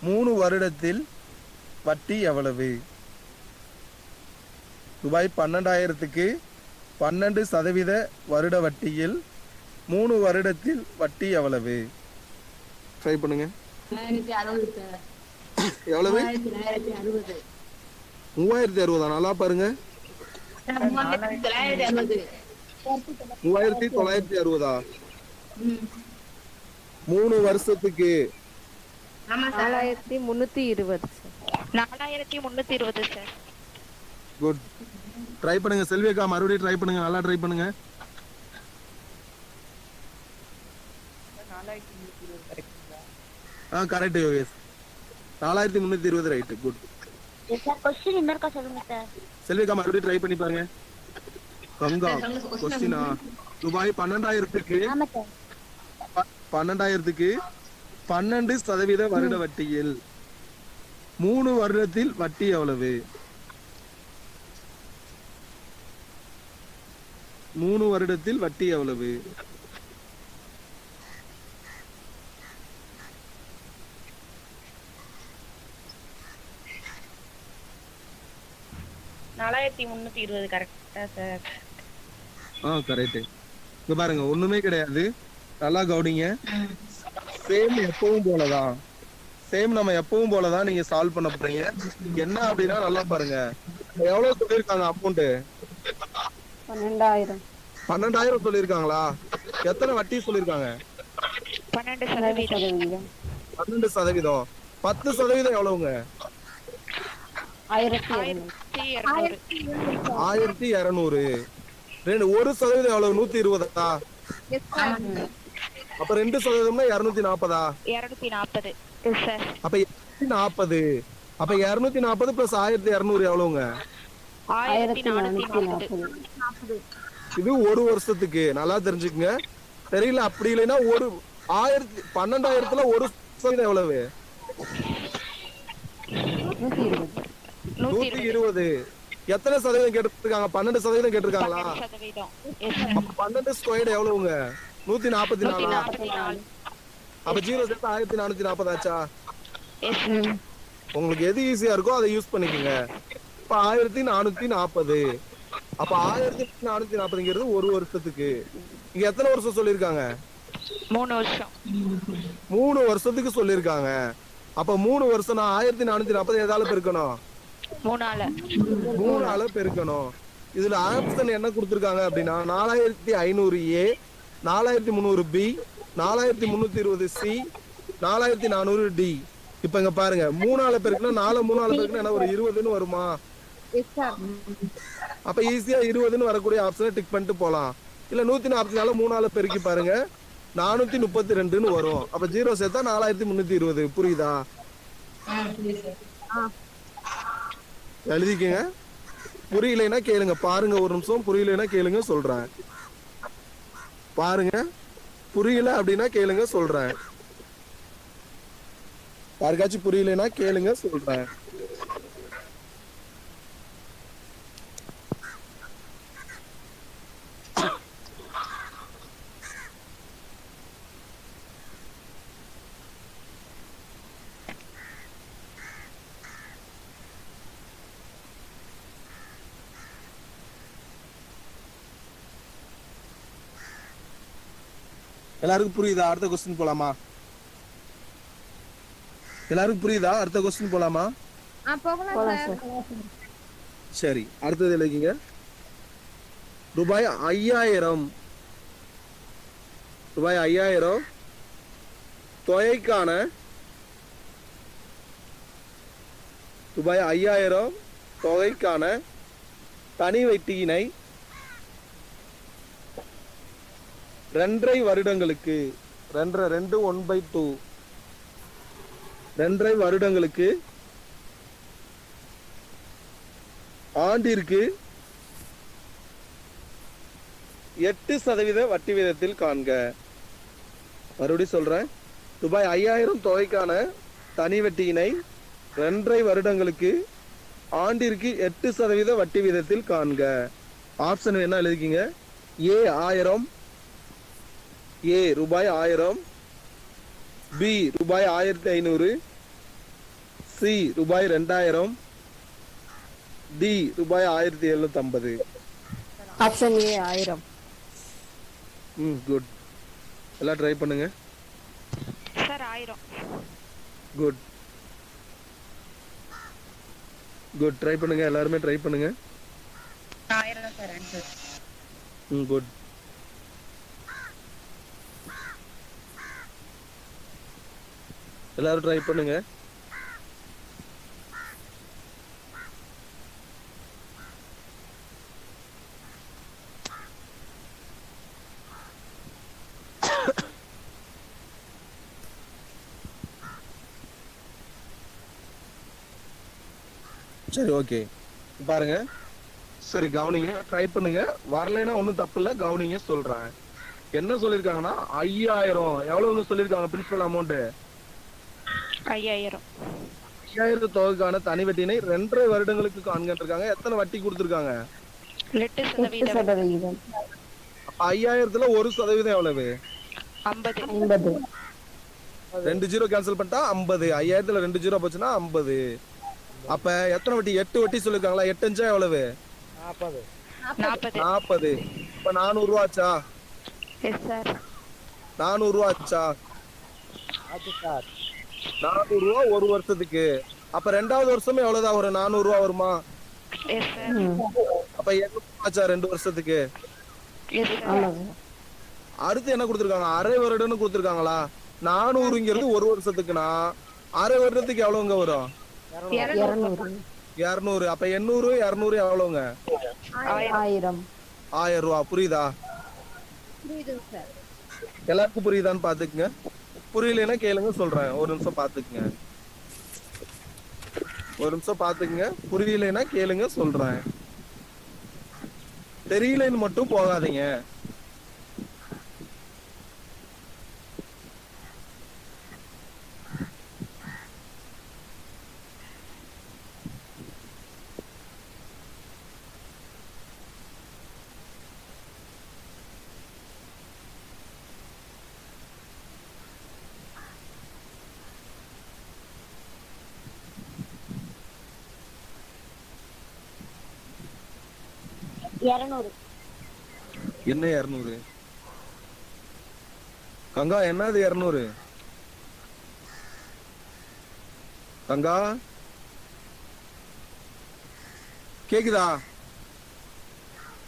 3 வருடத்தில் வட்டி எவ்வளவு? ரூபாய் 12,000க்கு 12% வருட வட்டியில் 3 வருடத்தில் வட்டி எவ்வளவு? ட்ரை பண்ணுங்க. 960 சார். எவ்வளவு? 3960. 3060. நல்லா பாருங்க. 3960. 3960. 3 வருஷத்துக்கு 4320 சார். 4320 சார். குட். ட்ரை பண்ணுங்க செல்வியக்கா, மறுபடியும் ட்ரை பண்ணுங்க, நல்லா ட்ரை பண்ணுங்க. Correct Yogesh. 4320 right. Good. Sir question இன்னொருக்கா சொல்லுங்க சார். செல்வியக்கா மறுபடியும் ட்ரை பண்ணி பாருங்க. கங்கா क्वेश्चनா ரூபாய் 12000க்கு ஆமா சார். 12000க்கு 12% வருட வட்டியில் 3 வருடத்தில் வட்டி எவ்வளவு? 3 வருடத்தில் வட்டி எவ்வளவு? கரெக்டா சார்? கரெக்ட். இங்க பாருங்க ஒண்ணுமே கிடையாது, நல்லா கவனிங்க. சேம் எப்பவும் போலதான், சேம் நம்ம எப்பவும் போலதான் நீங்க சால்வ் பண்ண போறீங்க. என்ன அப்படின்னா நல்லா பாருங்க, எவ்வளவு சொல்லிருக்காங்க அமௌண்ட்? 12000. 12000 சொல்லிருக்காங்களா? எத்தனை வட்டி சொல்லிருக்காங்க? 12%. 12%. 10% எவ்வளவுங்க? 1200. 1200. 1% எவ்வளவு? 120. Yes sir. அப்ப 2%னா 240. 240. Yes sir. அப்ப 240. அப்ப 240 பிளஸ் 1200 எவ்வளவுங்க? 1440. இது ஒரு வருஷத்துக்கு, நல்லா தெரிஞ்சுக்கங்க. தெரியல அப்படி இல்லைன்னா ஒரு 12,000ல 1% எவ்வளவு? 120. எத்தனை சதவீதம் கேட்டிருக்காங்க? 12% கேட்டிருக்காங்களா? 12 ஸ்கொயர்டு எவ்வளவுங்க? 144. அப்ப 0 சேர்த்து 1440 ஆச்சா? உங்களுக்கு எது ஈஸியா இருக்கோ அதை யூஸ் பண்ணிக்கோங்க. இப்ப 1440. அப்ப 1440ங்கிறது ஒரு வருஷத்துக்கு. இங்க எத்தனை வருஷம் சொல்லிருக்காங்க? 3 வருஷம். 3 வருஷத்துக்கு சொல்லிருக்காங்க. அப்ப 3 வருஷம் 1440 எதால பெருக்கணும்? 3 ஆல பெருக்கணும். இதுல ஆப்ஷன் என்ன கொடுத்திருக்காங்க அப்படின்னா 4500A, 4300B, 4320C, 4400D. இப்ப இங்க பாருங்க, 3 ஆல பெருக்குனா 4 3 ஆல பெருக்குனா என்ன ஒரு 20ன்னு வருமா? Yes sir. அப்ப ஈஸியா 20ன்னு வரக்கூடிய ஆப்ஷனை டிக் பண்ணிட்டு போலாம். இல்ல 144 3 ஆல பெருக்கி பாருங்க, 432ன்னு வரும். அப்ப 0 சேர்த்தா 4320. புரியுதா? எழுதிக்கங்க. புரியலைன்னா கேளுங்க, பாருங்க ஒரு நிமிஷம். புரியலைன்னா கேளுங்க, சொல்றேன். பாருங்க, புரியல அப்படின்னா கேளுங்க, சொல்றேன். யாருக்காச்சும் புரியலைன்னா கேளுங்க, சொல்றேன். எல்லாருக்கும் புரியுதா? அடுத்த क्वेश्चन போலாமா? எல்லாருக்கும் புரியுதா? அடுத்த क्वेश्चन போலாமா? போகலாம் சார். சரி, அடுத்தது எழுதிங்க. ரூபாய் 5000 தொகைக்கான ரூபாய் 5000 தொகைக்கான தனி வட்டியினை 2 வருடங்களுக்கு 2 வருடங்களுக்கு ஆண்டிற்கு 8% வட்டி வீதத்தில் காண்க. மறுபடியும் சொல்றேன். ரூபாய் 5000 தொகைக்கான தனி வட்டியினை 2 வருடங்களுக்கு ஆண்டிற்கு 8% வட்டி வீதத்தில் காண்க. ஆப்ஷன் என்ன எழுதிக்கீங்க? A 1000, A ரூபாய் 1000, B ரூபாய் 1500, C ரூபாய் 2000, D ரூபாய் 1750. Option A 1000. குட். எல்லாம் ட்ரை பண்ணுங்க. சார் 1000. Good good. ட்ரை பண்ணுங்க, எல்லாருமே ட்ரை பண்ணுங்க. 1000 தான் சார் ஆன்சர். குட். எல்லாரும் ட்ரை பண்ணுங்க. சரி, ஓகே. பாருங்க, சரி கவனிங்க, ட்ரை பண்ணுங்க. வரலைன்னா ஒன்றும் தப்பு இல்லை, கவனிங்க சொல்றேன். என்ன சொல்லியிருக்காங்கன்னா 5000. எவ்வளவு சொல்லியிருக்காங்க பிரின்சிபல் அமௌண்ட்? 5000. 5000 தொகைக்கான தனி வட்டியினை 2.5 வருடங்களுக்கு காண்கின்றிருக்காங்க. எத்தனை வட்டி கொடுத்துருக்காங்க? 8%. 5000த்துல 1% எவ்வளவு? 50. 2 ஜீரோ கேன்சல் பண்ணிட்டா 50. 5000த்துல 2 ஜீரோ போச்சுன்னா 50. அப்ப எத்தனை வட்டி? 8 வட்டி சொல்லிருக்காங்களா? 8 அஞ்சா எவ்வளவு? 40. 40. இப்ப 400 ரூபா ஆச்சா? Yes sir. 400 ரூபா ஆச்சா? ஆச்சு சார். 400 ரூபா ஒரு வருஷத்துக்கு. அப்ப 2வது வருஷமே எவ்வளவுதான் வரும்? 400 ரூபா வருமா? Yes sir. அப்ப 800 ரூபா ஆச்சா 2 வருஷத்துக்கு? Yes sir. அடுத்து என்ன கொடுத்துருக்காங்க? அரை வருடம்னு கொடுத்துருக்காங்களா? 400ங்கிறது ஒரு வருஷத்துக்குனா அரை வருடத்துக்கு எவ்வளவுங்க வரும்? 200. அப்ப 800 200 எவ்வளவுங்க? 1000. 1000 ரூபா. புரியுதா? புரியுதுங்க சார். எல்லாருக்கும் புரியுதான்னு பாத்துக்குங்க. புரியலன்னா கேளுங்க, சொல்றேன். ஒரு நிமிஷம் பாத்துக்குங்க. புரியலன்னா கேளுங்க, சொல்றேன். தெரியலன்னு மட்டும் போகாதீங்க. என்ன 200? கங்கா, என்னது 200? கங்கா கேக்குதா?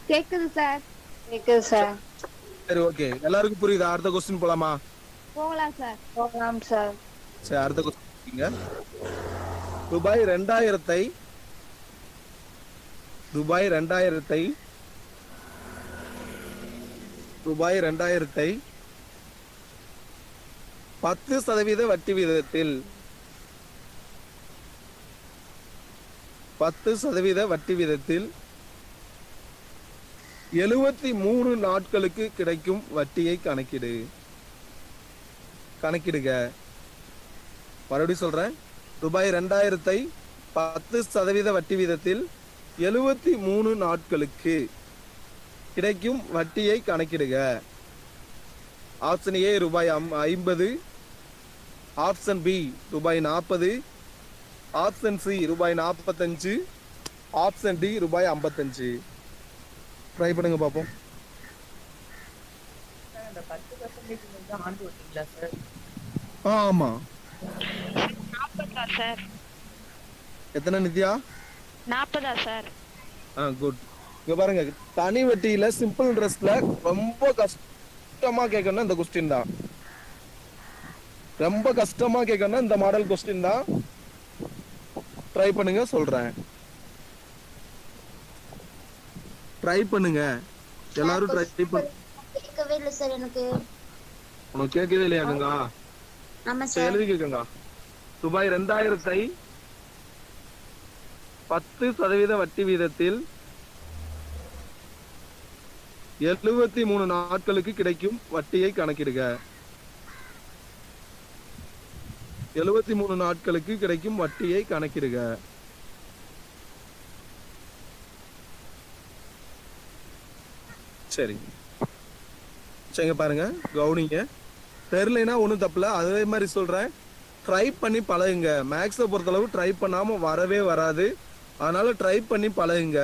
கேக்குது சார். கேக்குது சார். சரி, ஓகே. எல்லாருக்கும் புரியுதா? அடுத்த கொஸ்டின் போலாமா? போகலாம் சார். போகலாம் சார். சரி, அடுத்த கொஸ்டின். ரூபாய் 2000 10% வட்டி விகிதத்தில் 73 நாட்களுக்கு கிடைக்கும் வட்டியை கணக்கிடுக. மறுபடியும் சொல்றேன். ரூபாய் 2000 10% வட்டி வீதத்தில் 73 நாட்களுக்கு கிடைக்கும் வட்டியை கணக்கிடுக. ஆப்ஷன் ஏ ரூபாய் 50, ஆப்ஷன் பி ரூபாய் 40, ஆப்ஷன் சி ரூபாய் 45, ஆப்ஷன் டி ரூபாய் 55. ட்ரை பண்ணுங்க பாப்போம். ஆமா. 40 சார். எத்தனை நித்யா? 40 சார். குட். இங்க பாருங்க, தனி வட்டியில சிம்பிள் இன்ட்ரெஸ்ட்ல ரொம்ப கஷ்டமா கேட்கணும் இந்த கொஸ்டின் தான். ரொம்ப கஷ்டமா கேட்கணும் இந்த மாடல் கொஸ்டின் தான். ட்ரை பண்ணுங்க, சொல்றேன். ட்ரை பண்ணுங்க எல்லாரும். ட்ரை பண்ணு. கேட்கவே இல்ல சார் எனக்கு. உனக்கு கேட்கவே இல்லையா கங்கா? ஆமா சரி, சார். எழுதி கேட்குங்க. ரூபாய் 2000 10% வட்டி வீதத்தில் 73 நாட்களுக்கு கிடைக்கும் வட்டியை கணக்கிடுக. 73 நாட்களுக்கு கிடைக்கும் வட்டியை கணக்கிடுக. சரி, சரிங்க, பாருங்க, கவனிங்க. தெரியலைன்னா ஒன்றும் தப்பில்ல. அதே மாதிரி சொல்றேன், ட்ரை பண்ணி பழகுங்க. மேக்ஸை பொறுத்தளவு ட்ரை பண்ணாம வரவே வராது. அதனால ட்ரை பண்ணி பழகுங்க.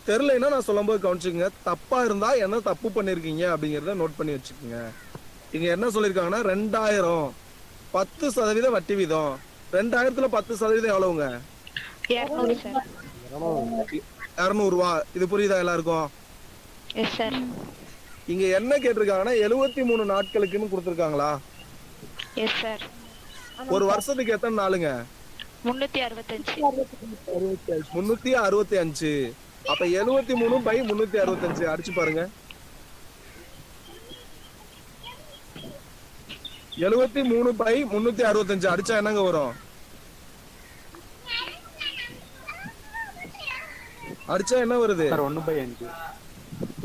தெரியலன்னா நான் சொல்லும்போது கவனிச்சுக்கங்க. தப்பா இருந்தா என்ன தப்பு பண்ணிருக்கீங்க அப்படிங்கறத நோட் பண்ணி வச்சுக்கோங்க. இங்க என்ன சொல்லிருக்காங்கன்னா 2000 10% வட்டி வீதம். 2000த்துல 10% எவ்வளவுங்க? 200 சார். 200 ரூபா. இது புரியுதா எல்லாருக்கும்? Yes sir. இங்க என்ன கேட்டிருக்காங்கன்னா 73 நாட்களுக்குன்னு கொடுத்திருக்காங்களா? Yes sir. ஒரு வருஷத்துக்கு எத்தனை நாளுங்க? 365. 365. அப்ப 73/365 அடிச்சு பாருங்க. 73/365 அடிச்சா என்னங்க வரும்? அடிச்சா என்ன வருது? 1/5.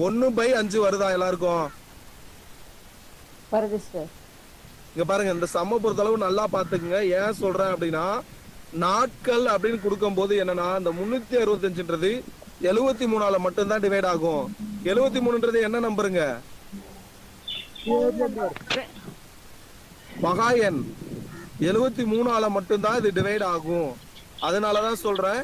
1/5 வருதா எல்லாருக்கும்? வருது சார். இங்க பாருங்க, இந்த சம்ம பொறுத்தளவு நல்லா பாத்துக்குங்க. ஏன் சொல்றேன் அப்படின்னா, நாட்கள் அப்படின்னு கொடுக்கும் போது என்னன்னா, இந்த 365ன்றது 73ஆல மட்டும்தான் டிவைட் ஆகும். 73ன்றது என்ன நம்பருங்க? மகா எண். 73ஆல மட்டும்தான் இது டிவைட் ஆகும். அதனாலதான் சொல்றேன்.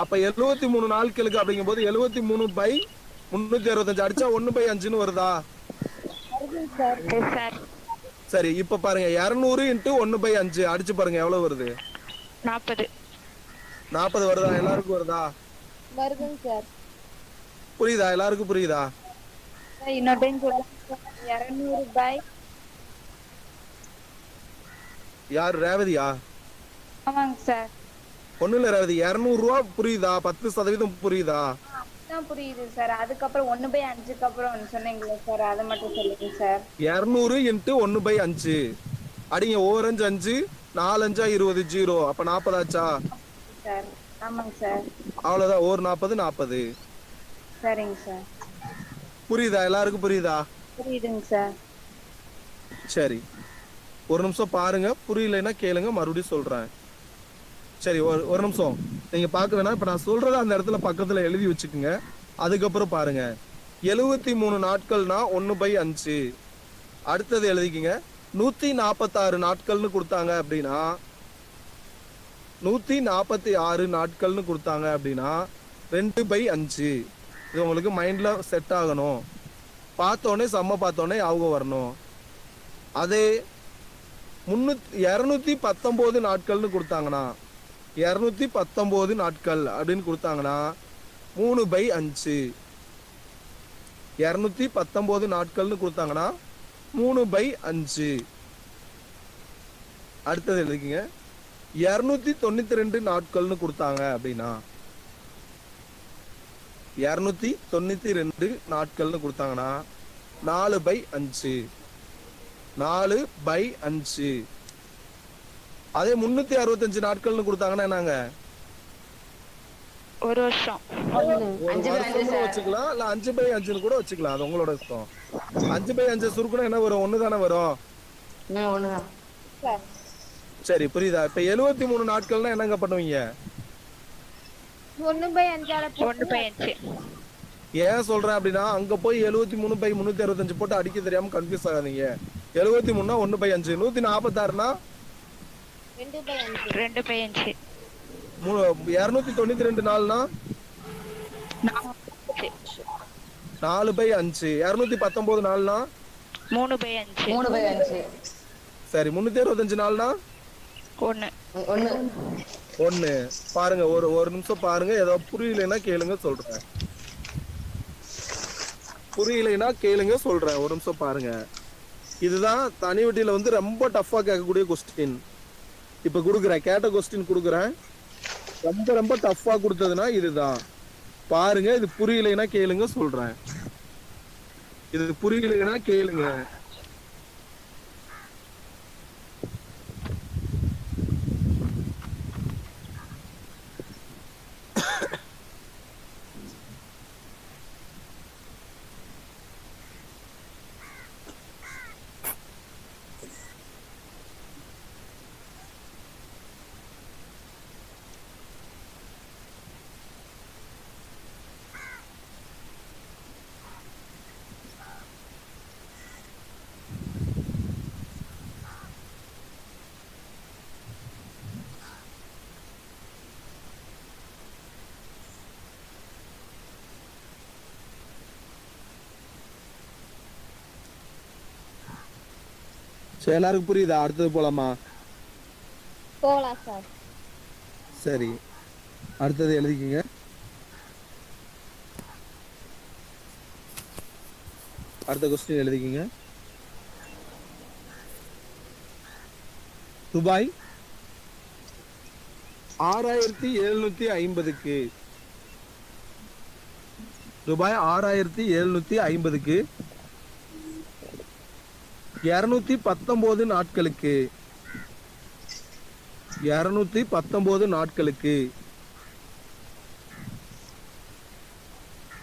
அப்ப 73 நாட்களுக்கு அப்படிங்கும் போது 73/365 அடிச்சா 1/5ன்னு வருதா? Yes sir. சரி, இப்ப பாருங்க 200 × 1/5 அடிச்சு பாருங்க எவ்வளவு வருது? 40. 40 வருதா? எல்லாருக்கும் வருதா? வருதுங்க சார். புரியுதா? எல்லாருக்கும் புரியுதா? இன்னொரு டைம் சொல்லுங்க. 200 யார்? ரேவதியா? ஆமாங்க சார். ஒண்ணு இல்ல ரேவதி, 200 ரூபா புரியுதா? 10% புரியுதா? தான் புரியுது சார். அதுக்கப்புறம் 1/5க்கு அப்புறம் ஒன்று சொன்னீங்களே சார், அதை மட்டும் சொல்லுங்க சார். 200 × 1/5 அடிங்க. 1 5 5 4 5 20 0. அப்ப 40 ஆச்சா? சார் ஆமாங்க சார். அவ்வளவுதான். 1 40 40. சரிங்க சார். புரியுதா? எல்லாருக்கும் புரியுதா? புரியுதுங்க சார். சரி, ஒரு நிமிஷம் பாருங்க. புரியலைன்னா கேளுங்க, மறுபடியும் சொல்றேன். சரி, ஒரு நிமிஷம் நீங்க பார்க்க வேணாம். இப்ப நான் சொல்றத அந்த இடத்துல பக்கத்துல எழுதி வச்சுக்குங்க. அதுக்கப்புறம் பாருங்க. 73 நாட்கள்னா 1/5. அடுத்தது எழுதிக்கிங்க. 146 நாட்கள்னு கொடுத்தாங்க அப்படின்னா, 146 நாட்கள்னு கொடுத்தாங்க அப்படின்னா 2/5. இது உங்களுக்கு மைண்ட்ல செட் ஆகணும். பார்த்தோன்னே சம்ம பார்த்தோன்னே ஞாபகம் வரணும். அதே 219 நாட்கள்னு கொடுத்தாங்கன்னா, 219 நாட்கள் அப்படின்னு கொடுத்தாங்கன்னா 3/5. 219 நாட்கள்னு கொடுத்தாங்கன்னா 3/5. அடுத்தது எழுதிக்கங்க. 292 நாட்கள்னு கொடுத்தாங்க அப்படின்னா, 292 நாட்கள்னு கொடுத்தாங்கன்னா 4/5. 4/5. அதே 365 நாட்கள்னு கொடுத்தாங்கன்னா என்னங்க? ஒரு வருஷம். ஒரு வருஷம்னு வச்சுக்கலாம், இல்ல 5/5 கூட வச்சுக்கலாம். அது உங்களோட இஷ்டம். 5/5 சுருக்குனா என்ன வரும்? 1 தானே வரும். சரி, புரியுதா? இப்ப 73 நாட்கள்னா என்னங்க பண்ணுவீங்க? 1/5 1/5. ஏன் சொல்றேன் அப்படின்னா, அங்க போய் 73/365 போட்டு அடிக்க தெரியாம கன்ஃபியூஸ் ஆகாதீங்க. 73னா 1/5. 146னா 2/5. 2/5. 292 நாள்னா 4/5. 219 நாள்னா 3/5. சரி, 365 நாள்னா 1. 1. பாருங்க, ஒரு நிமிஷம் பாருங்க. ஏதோ புரியலைன்னா கேளுங்க, சொல்றேன். புரியலைன்னா கேளுங்க, சொல்றேன். ஒரு நிமிஷம் பாருங்க. இதுதான் தனி வட்டியில வந்து ரொம்ப டஃபா கேட்கக்கூடிய கொஸ்டின். இப்ப கொடுக்குறேன், கேட்ட கொஸ்டின் கொடுக்குறேன். ரொம்ப ரொம்ப டஃபா கொடுத்ததுன்னா இதுதான். பாருங்க, இது புரியலைன்னா கேளுங்க, சொல்றேன். இது புரியலைன்னா கேளுங்க. சோ எல்லாருக்கும் புரியுதா? அடுத்தது போலாமா? போலாம் சார். சரி, அடுத்தது எழுதிக்கங்க. அடுத்த கொஸ்டின் எழுதிக்கங்க. ரூபாய் 6750க்கு ரூபாய் 6750க்கு 219 நாட்களுக்கு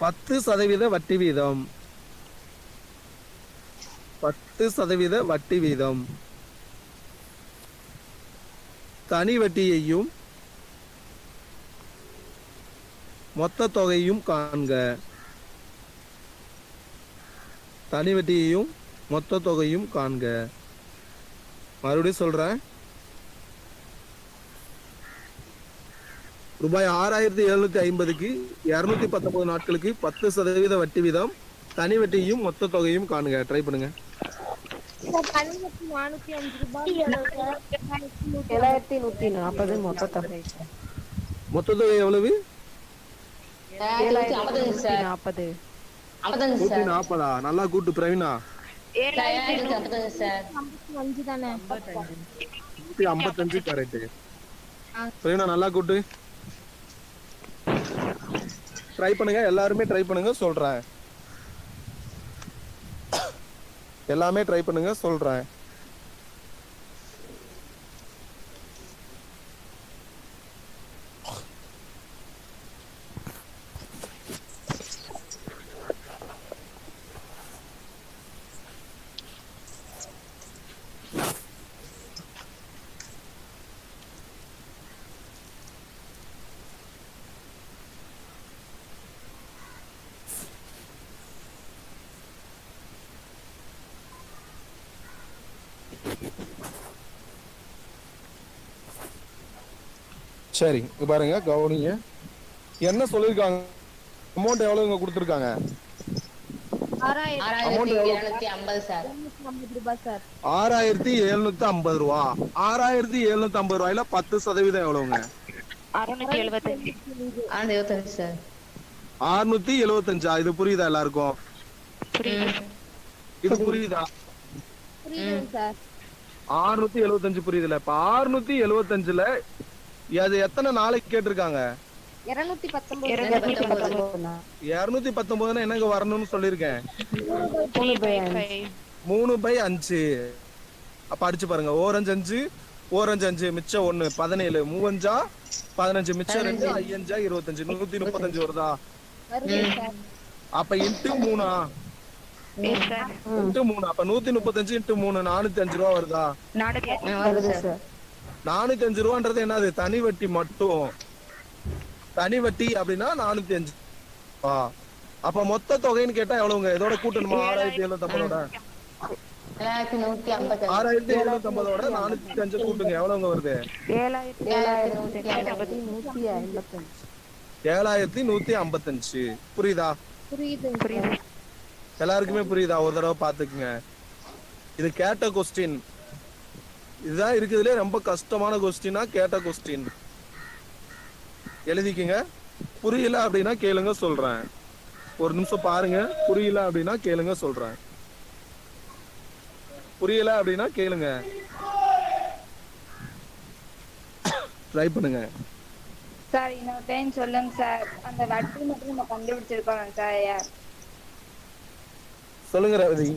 10% வட்டி வீதம் 10% வட்டி வீதம் தனி வட்டியையும் மொத்த தொகையும் காண்க. தனி வட்டியையும் மொத்த தொகையும் காண்க. மறுபடியும் சொல்றேன். ரூபாய் 6750க்கு 219 நாட்களுக்கு 10% வட்டி வீதம் தனி வட்டியும் மொத்த தொகையும் காணுங்க. ட்ரை பண்ணுங்க. சார் தனி வட்டி 405 ரூபாய். 7140 மொத்த தொகை. மொத்த தொகை எவ்வளவு? 7140. 140. நல்லா கூட்டு பிரவீனா. 55 தானே? 155 கரெக்ட். பிரவீனா நல்லா கூட்டு. ட்ரை பண்ணுங்க, எல்லாருமே ட்ரை பண்ணுங்க சொல்றேன். எல்லாமே ட்ரை பண்ணுங்க சொல்றேன். சரி, இங்க பாருங்க, கவனிங்க. என்ன சொல்லிருக்காங்க? அமௌண்ட் எவ்வளவுங்க கொடுத்திருக்காங்க? 6750 சார். 6750 ரூபா. 6750 ரூபாயில 10% எவ்வளவுங்க? 675 சார். 675. இது புரியுதா எல்லாருக்கும்? புரியுது. இது புரியுதா? புரியுது சார். 675 புரியுதுல? இப்ப 675ல அது எத்தனை நாளைக்கு கேட்டிருக்காங்க? 219 என்னங்க வரணும்னு சொல்லிருக்கேன்? 3/5. அப்ப அடிச்சு பாருங்க. ஓரஞ்சு 5, ஓரஞ்சு 5, மிச்சம் 1, 17, 3 15, மிச்சம் 2, 5 25, 135 வருதா? அப்ப இன்ட்டு 3. இன்ட்டு 3. அப்ப 135 இன்ட்டு 3 405 ரூபா வருதா? 405 ரூபான்றது என்னது? தனி வட்டி மட்டும். தனி வட்டி அப்படின்னா 405. அப்ப மொத்த தொகைன்னு கேட்டா எவ்வளவுங்க? இதோட கூட்டணுமா? 6750ஓட 6750ஓட 405 கூட்டுங்க. எவ்வளவுங்க வருது? 7155. புரியுதா? புரியுது. எல்லாருக்குமே புரியுதா? ஒரு தடவை பாத்துக்குங்க. இது கேட்ட கொஸ்டின். இதுதான் இருக்குதுல ரொம்ப கஷ்டமான கொஸ்டினா கேட்ட கொஸ்டின். எழுதிக்கங்க. புரியல அப்படின்னா கேளுங்க சொல்றேன். ஒரு நிமிஷம் பாருங்க. புரியல அப்படின்னா கேளுங்க சொல்றேன். புரியல அப்படின்னா கேளுங்க. ட்ரை பண்ணுங்க. சார் இன்னொரு டைம் சொல்லுங்க சார். அந்த வட்டி மட்டும் நம்ம கண்டுபிடிச்சிருக்கோம் சார். சொல்லுங்க ரவி.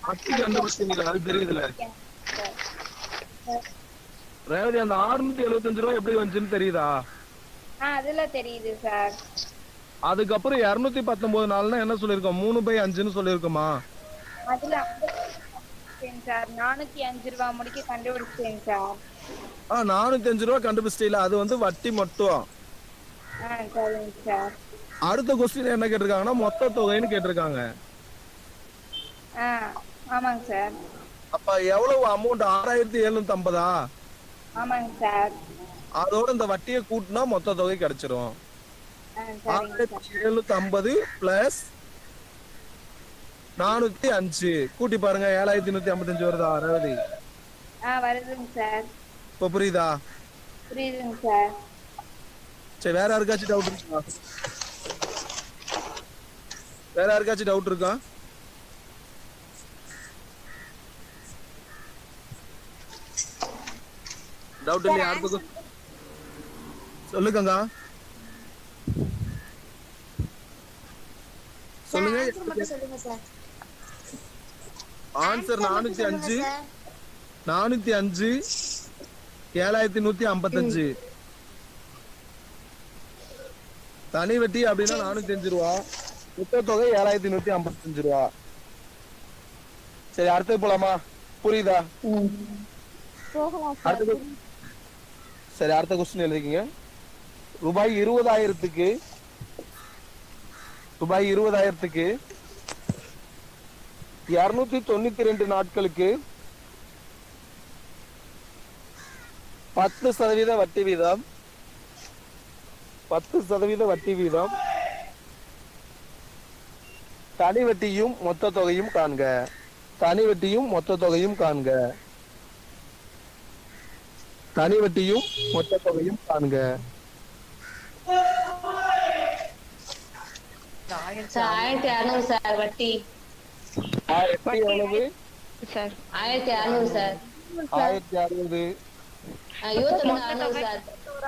வட்டி கண்டுபிடிச்சீங்களா? அது தெரியுதுல ரேவதி. அந்த 675 ரூபாய் எப்படி வந்துச்சுன்னு தெரியுதா? அதுல தெரியுது சார். அதுக்கப்புறம் 219 நாள்னா என்ன சொல்லிருக்கோம்? 3/5ன்னு சொல்லிருக்கோமா? அதுல சார் 405 ரூபாய் முடிக்க கண்டுபிடிச்சேன் சார். 405 ரூபாய் கண்டுபிடிச்சிட்டீங்களா? அது வந்து வட்டி மட்டும். சரிங்க சார். அடுத்த கொஸ்டின் என்ன கேட்டிருக்காங்கன்னா மொத்த தொகைன்னு கேட்டிருக்காங்க. ஆமாங்க சார். அப்ப எவ்வளவு அமௌண்ட்? 6750. ஆமாங்க சார். அதோட இந்த வட்டியை கூட்டினா மொத்த தொகை கிடைச்சிரும். 6750 பிளஸ் 405 கூட்டி பாருங்க 7155 வருதா ரேவதி? வருதுங்க சார். இப்ப புரியுதா? புரியுதுங்க சார். சரி வேற யாருக்காச்சும் டவுட் இருக்கா? வேற யாருக்காச்சும் டவுட் இருக்கா? டவுட் இல்லையா? அடுத்த சொல்லுங்க சொல்லுங்க. ஆன்சர் 405 7155. தனி வட்டி அப்படின்னா 405 ரூபா, மொத்த தொகை 7155 ரூபா. சரி அடுத்தது போலாமா? புரியுதா? சரி அடுத்த கொஸ்டின் எழுதிக்கங்க. ரூபாய் 20,000க்கு 292 நாட்களுக்கு 10% வட்டி வீதம் 10% வட்டி வீதம் தனி வட்டியும் மொத்த தொகையும் காண்க. தனி வட்டியும் மொத்த தொகையும் காண்க. தனி வட்டியும் மொத்த தொகையும் காண்க. 1600 சார் வட்டி. எவ்வளவு சார் 1600 சார். 1600. 21,400 சார்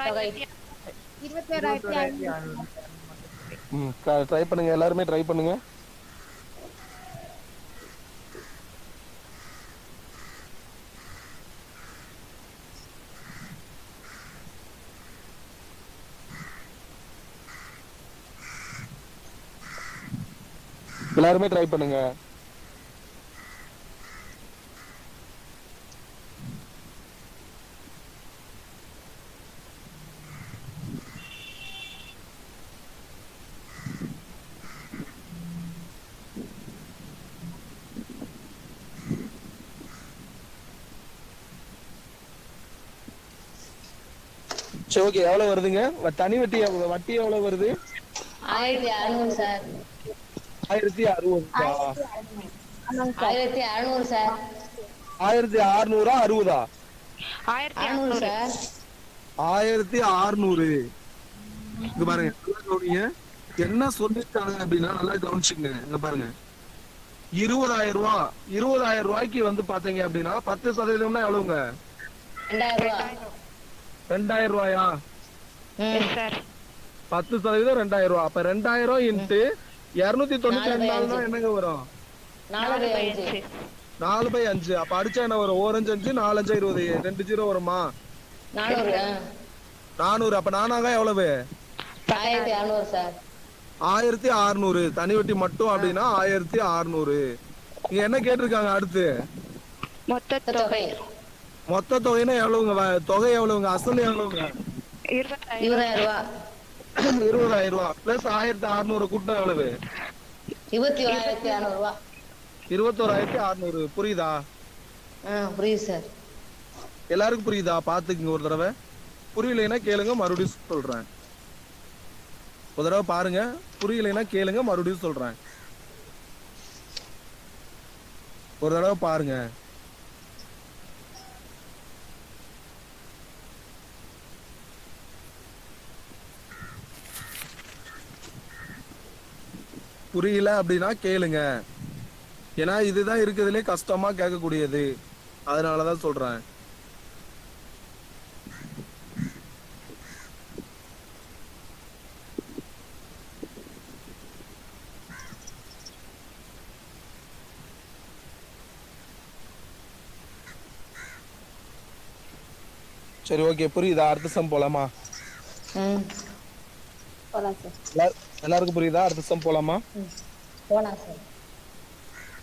தொகை. 21,500. ட்ரை பண்ணுங்க, எல்லாருமே ட்ரை பண்ணுங்க. எல்லாருமே ட்ரை பண்ணுங்க. சரி ஓகே, எவ்வளவு வருதுங்க? தனி வட்டி வட்டி எவ்வளவு வருது? 1600 சார். 1060. 1600 சார். 1600 60? 1600 சார். 1600. இங்க பாருங்க, என்ன சொல்லிருக்காங்க அப்படின்னா நல்லா கவனிச்சுங்க. இங்க பாருங்க, 20,000 ரூபாய். 20,000 ரூபாய்க்கு வந்து பாத்தீங்க அப்படின்னா 10% எவ்வளவுங்க? 2000 ரூபாய். 2000 ரூபாயா? 10% 2000 ரூபாய். அப்ப 2000 இன்ட்டு 292 என்னங்க வரும்? 4/5. 4/5. அப்ப அடிச்சா என்ன வரும்? 4×5 4×5 20. 2 0 வருமா? 400. 400. அப்ப நானாக எவ்வளவு? 1600 சார். 1600. தனி வட்டி மட்டும் அப்படின்னா 1600. இங்க என்ன கேட்டிருக்காங்க அடுத்து? மொத்த தொகை. மொத்த தொகைன்னா எவ்வளவுங்க? தொகை எவ்வளவுங்க? அசல் எவ்வளவுங்க? 20,000 ரூபாய். 20,000 ரூபாய் பிளஸ் 1600 கூட்டம் எவ்வளவு? 21,600 ரூபாய். 21,600. புரியுதா? புரியுது சார். எல்லாருக்கும் புரியுதா? பாத்துக்குங்க ஒரு தடவை. புரியலைன்னா கேளுங்க, மறுபடியும் சொல்றேன். ஒரு தடவை பாருங்க, புரியலைன்னா கேளுங்க, மறுபடியும் சொல்றேன். ஒரு தடவை பாருங்க. புரியல அப்படின்னா கேளுங்க. ஏன்னா இதுதான் இருக்கிறதுலே கஷ்டமா கேட்கக்கூடியது, அதனாலதான் சொல்றேன். சரி ஓகே, புரியுதா? அடுத்த சம் போலாமா? போலாம் சார். எல்லாருக்கும் புரியுதா? அடுத்த சம் போலாமா? போலாம் சார்.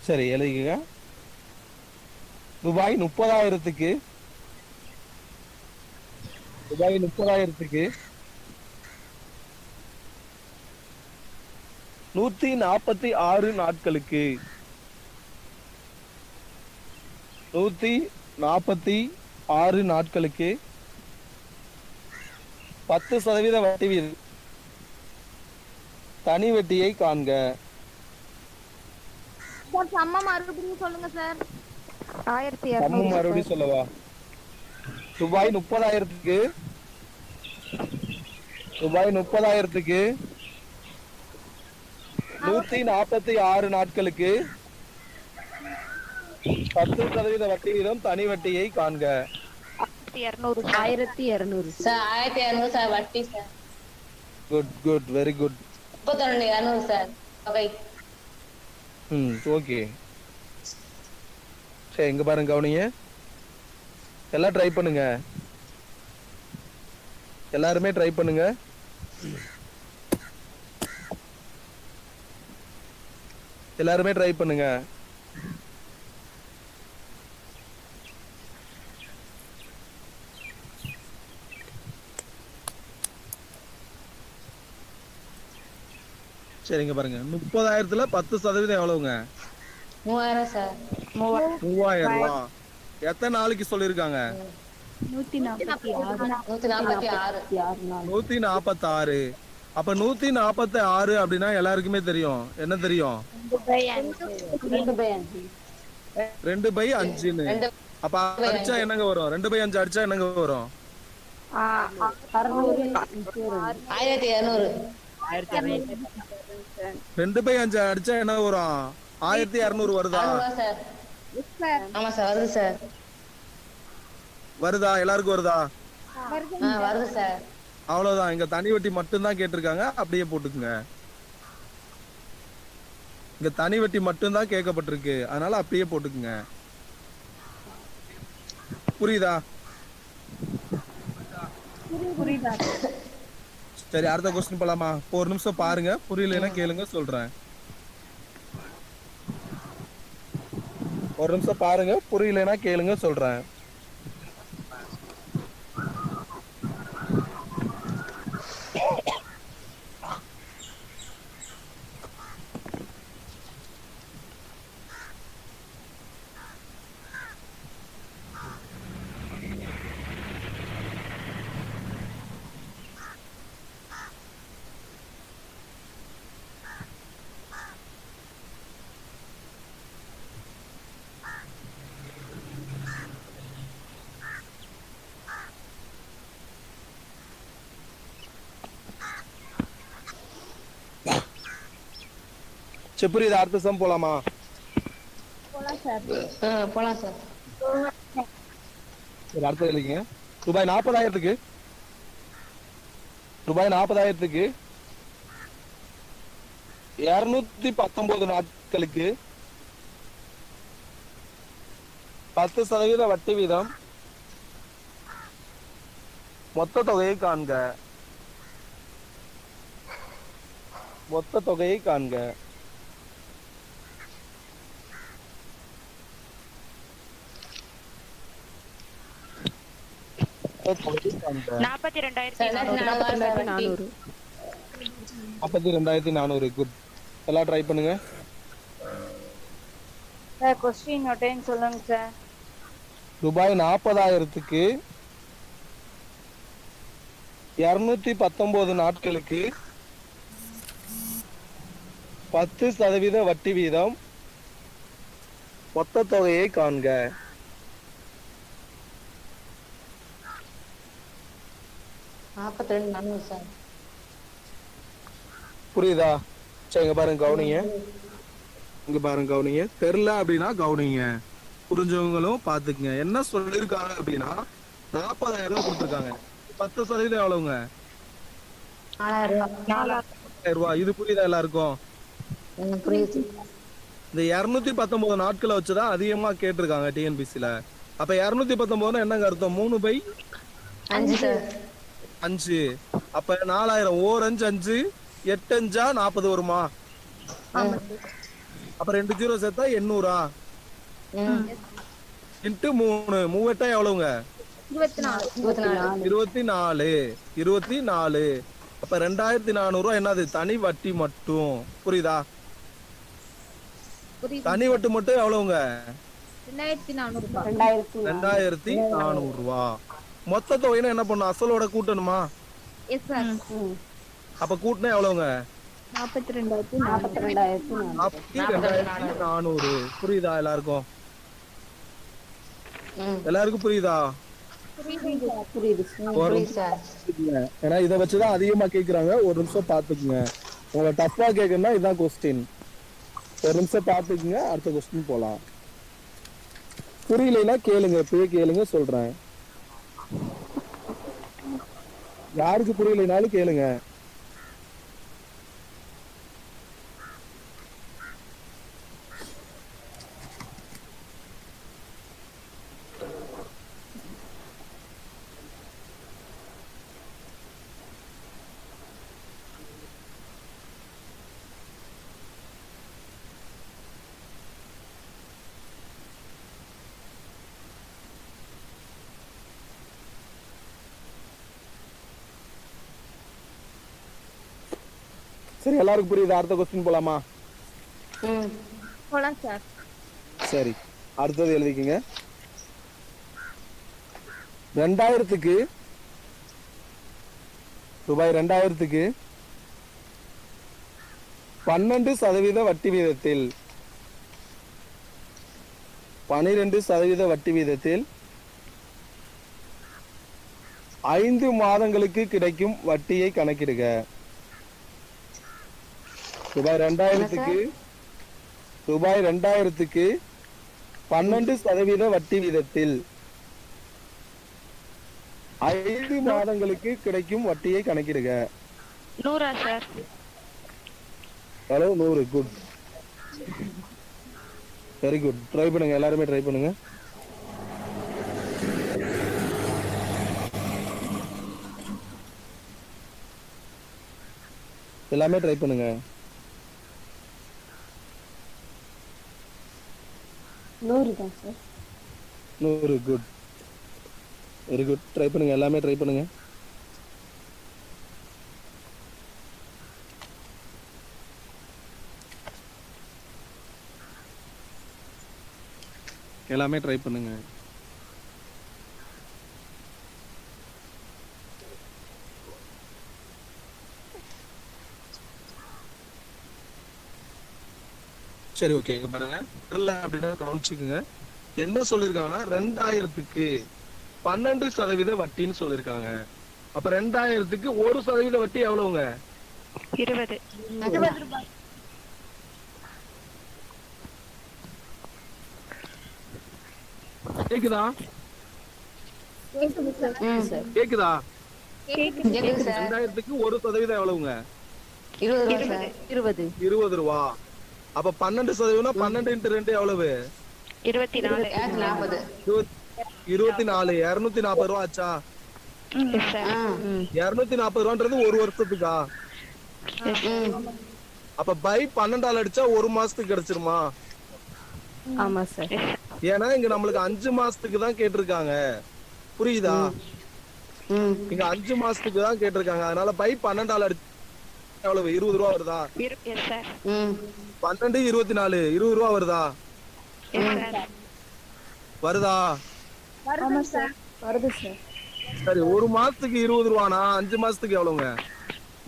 சரி எழுதிக்கங்க. ரூபாய் 30,000க்கு 146 நாட்களுக்கு 146 நாட்களுக்கு 10% வட்டி வீதம் தனி வட்டியை காண்க. சார் சம்ம மறுபடியும் சொல்லுங்க சார். 1200 மறுபடியும் சொல்லவா? ரூபாய் 30,000க்கு ரூபாய் 30,000க்கு 146 நாட்களுக்கு 10% வட்டி வீதம் தனி வட்டியை காண்க. 1200 சார் 1200 சார் வட்டி sir. Good good very good. 32,200 sir தொகை. ஓகே. சரி இங்க பாருங்க கவனிங்க. எல்லாம் ட்ரை பண்ணுங்க. எல்லாருமே ட்ரை பண்ணுங்க. எல்லாருமே ட்ரை பண்ணுங்க. சரிங்க பாருங்க 30,000த்துல 10% எவ்வளவுங்க? 3000 சார். 3000 ரூபா. எத்தனை நாளைக்கு சொல்லிருக்காங்க? 146. அப்ப 146 அப்படின்னா எல்லாருக்குமே தெரியும். என்ன தெரியும்? 2/5. அப்ப அடிச்சா என்னங்க வரும்? 2/5 அடிச்சா என்னங்க வரும்? 1200. 2/5 அடிச்சா என்ன வரும்? 1200 வருதா? ஆமா சார் வருது சார். வருதா? எல்லாருக்கும் வருதா? வருது சார். அவ்வளவுதான். இங்க தனி வட்டி மட்டும்தான் கேட்டிருக்காங்க. அப்படியே போட்டுக்குங்க. இங்க தனி வட்டி மட்டும்தான் கேட்கப்பட்டிருக்கு. அதனால அப்படியே போட்டுக்குங்க. புரியுதா? சரி அடுத்த கொஸ்டின் போலாமா? ஒரு நிமிஷம் பாருங்க. புரியலன்னா கேளுங்க சொல்றேன். ஒரு நிமிஷம் பாருங்க. புரியலன்னா கேளுங்க சொல்றேன். புரியுது? அடுத்த சம் போலாமா? போலாம் சார். சரி அடுத்த இல்லைங்க. ரூபாய் 40,000க்கு 219 நாட்களுக்கு 10% வட்டி வீதம் மொத்த தொகையை காண்க. மொத்த தொகையை காண்க. வட்டி. 42,400. குட். எல்லாம் ட்ரை பண்ணுங்க. சார் கொஸ்டின் நோட்டையும் சொல்லுங்க சார். ரூபாய் 40,000க்கு 219 நாட்களுக்கு 10% வட்டி வீதம் மொத்த தொகையை காண்க. 42,400 சார். புரியுதா? சரி இங்க பாருங்க கவனிங்க. இங்க பாருங்க கவனிங்க. தெரியல அப்படின்னா கவனிங்க. புரிஞ்சவங்களும் பாத்துக்குங்க. என்ன சொல்லிருக்காங்க அப்படின்னா 40,000 கொடுத்துருக்காங்க. 10% எவ்வளவுங்க? 4,000 ரூபாய். இது புரியுதா எல்லாருக்கும்? புரியுது. இந்த 219 நாட்களை வச்சுதான் அதிகமா கேட்டிருக்காங்க டிஎன்பிசில. அப்ப 219 என்னங்க அர்த்தம்? 3/5 சார். 5. அப்ப 4,000 ஓர் 5 5 8 5 40 வருமா? அப்ப 2 0 சேர்த்தா 800. இன்ட்டு 3 3 எவ்வளவுங்க? 24. அப்ப 2,400 என்னது? தனி வட்டி மட்டும். புரியுதா? தனி வட்டி மட்டும் எவ்வளவுங்க? 2,400 ரூபாய். மொத்த தொகைன்னு என்ன பண்ணும்? அசலோட கூட்டணுமா? அப்ப கூட்டினா எவ்வளவுங்க? 42,400. 42,400. புரியுதா எல்லாருக்கும்? ம். எல்லாருக்கும் புரியுதா? புரியுது சார். ஏன்னா இதை வச்சுதான் அதிகமா கேக்குறாங்க. ஒரு நிமிஷம் பாத்துக்குங்க. உங்களை டஃபா கேட்கணும்னா இதுதான் கொஸ்டின். ஒரு நிமிஷம் பாத்துக்குங்க, அடுத்த கொஸ்டின் போலாம். புரியலைன்னா கேளுங்க, இப்பயே கேளுங்க சொல்றேன். யாருக்கு புரியலைனாலும் கேளுங்க. சரி, எல்லாருக்கும் புரியுது? அடுத்த கொஸ்டின் போலாமா? போலாம் சார். சரி, அடுத்தது எழுதிக்கங்க. 2000க்கு ரூபாய் 2000க்கு 12% வட்டி வீதத்தில் 12% வட்டி வீதத்தில் 5 மாதங்களுக்கு கிடைக்கும் வட்டியை கணக்கிடுக. ரூபாய் 2000க்கு 12% வட்டி வீதத்தில் 5 மாதங்களுக்கு கிடைக்கும் வட்டியை கணக்கிடுக. 100 sir. Hello, 100. Good, very good. Try பண்ணுங்க, எல்லாருமே ட்ரை பண்ணுங்க. எல்லாமே ட்ரை பண்ணுங்க. 100 தான் sir. 100. Good, very good. Try பண்ணுங்க, எல்லாமே ட்ரை பண்ணுங்க. எல்லாமே ட்ரை பண்ணுங்க. சரி, ஓகே. இங்க பாருங்க, இல்ல அப்படின்னா கவனிச்சுக்குங்க. என்ன சொல்லிருக்காங்கன்னா 2000க்கு 12% வட்டின்னு சொல்லிருக்காங்க. அப்ப 2000க்கு 1% வட்டி எவ்வளவுங்க? 20. கேக்குதா? கேக்குதா? கேக்குது சார். 2000க்கு 1% எவ்வளவுங்க? 20 ரூபா சார். 20. 20 ரூபா. அப்ப 12% 12 × 2 எவ்வளவு? 24. 240. 24. 240 ரூபா ஆச்சா? 240 ரூபான்றது ஒரு வருஷத்துக்கா? அப்ப பை 12 அடிச்சா ஒரு மாசத்துக்கு கிடைச்சிருமா? ஆமா சார். ஏன்னா இங்க நம்மளுக்கு 5 மாசத்துக்கு தான் கேட்டிருக்காங்க. புரியுதா? இங்க 5 மாசத்துக்கு தான் கேட்டிருக்காங்க. அதனால பை 12 அடிச்சா எவ்வளவு? 20 ரூபா வருதா? 12 24 20 ரூபா வருதா? வருதா? வருது சார். சரி, ஒரு மாசத்துக்கு 20 ரூபானா 5 மாசத்துக்கு எவ்வளவுங்க?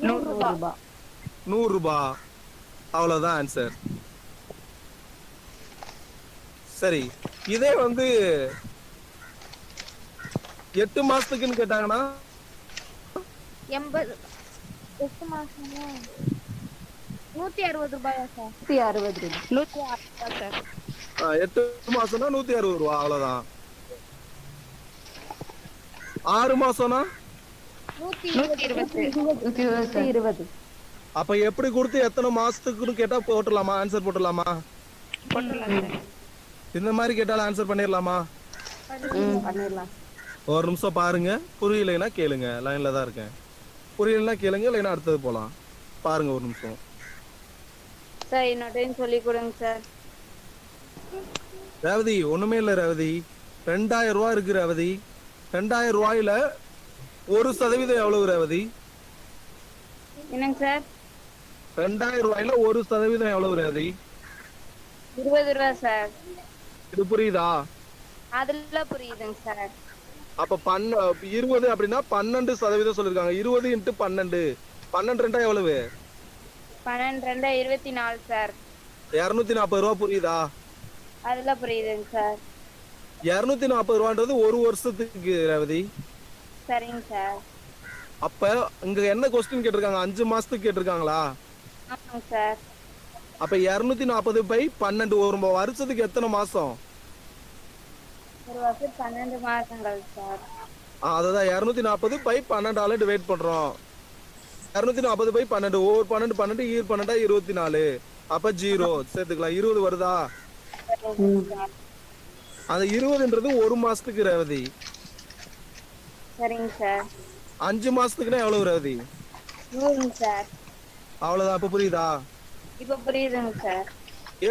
100 ரூபா. 100 ரூபா. அவ்வளவுதான் ஆன்சர். சரி, இதே 8 மாசத்துக்குன்னு கேட்டாங்கன்னா 80. 8 மாசமா 160 ரூபாயா சார்? 160 ரூபா. 160 சார். 8 மாசம்னா 160 ரூபா. அவ்வளவுதான். 6 மாசம்னா 120. அப்ப எப்படி கொடுத்து எத்தனை மாசத்துக்குன்னு கேட்டா போட்டுடலாமா? ஆன்சர் போட்டுடலாமா? இந்த மாதிரி கேட்டாலும் ஆன்சர் பண்ணிடலாமா? பண்ணிடலாம். ஒரு நிமிஷம் பாருங்க. புரியலைன்னா கேளுங்க, லைன்ல தான் இருக்கேன். புரியலைன்னா கேளுங்க, இல்லைன்னா அடுத்தது போலாம். பாருங்க ஒரு நிமிஷம். சார் இன்னொரு டைம் சொல்லி கொடுங்க சார். ரேவதி, ஒண்ணுமே இல்ல ரேவதி. 2000 ரூபாய் இருக்கு ரேவதி. 2000 ரூபாயில 1% எவ்வளவு ரேவதி? என்னங்க சார்? 2000 ரூபாயில 1% எவ்வளவு ரேவதி? 20 ரூபா சார். இது புரியுதா? அதெல்லாம் புரியுதுங்க சார். அப்ப 20 அப்படின்னா 12% சொல்லிருக்காங்க. 20 × 12. 12 2 எவ்வளவு? 12 24 சார். 240 ரூபா புரியுதா? அதெல்லாம் புரியுதுங்க சார். 240 ரூபான்றது ஒரு வருஷத்துக்கு ரேவதி. சரிங்க சார். அப்ப இங்க என்ன கொஸ்டின் கேட்டிருக்காங்க? 5 மாசத்துக்கு கேட்டிருக்காங்களா? ஆமாங்க சார். அப்ப 240 பை 12 ஒரு வருஷத்துக்கு எத்தனை மாசம்? ஒரு வருஷம் 12 மாதங்கள் சார். அதுதான் 240 பை 12ஆல டிவைட் பண்றோம். 240 பை 12 ஓவர் 12 12 ஈர் 12 24. அப்ப 0 சேர்த்துக்கலாம். 20 வருதா? அந்த 20ன்றது ஒரு மாசத்துக்கு ரேவதி. சரிங்க சார். 5 மாசத்துக்குன்னா எவ்வளவு ரேவதி? 100 சார். அவ்வளவுதான். அப்ப புரியுதா? இப்ப புரியுதுங்க சார்.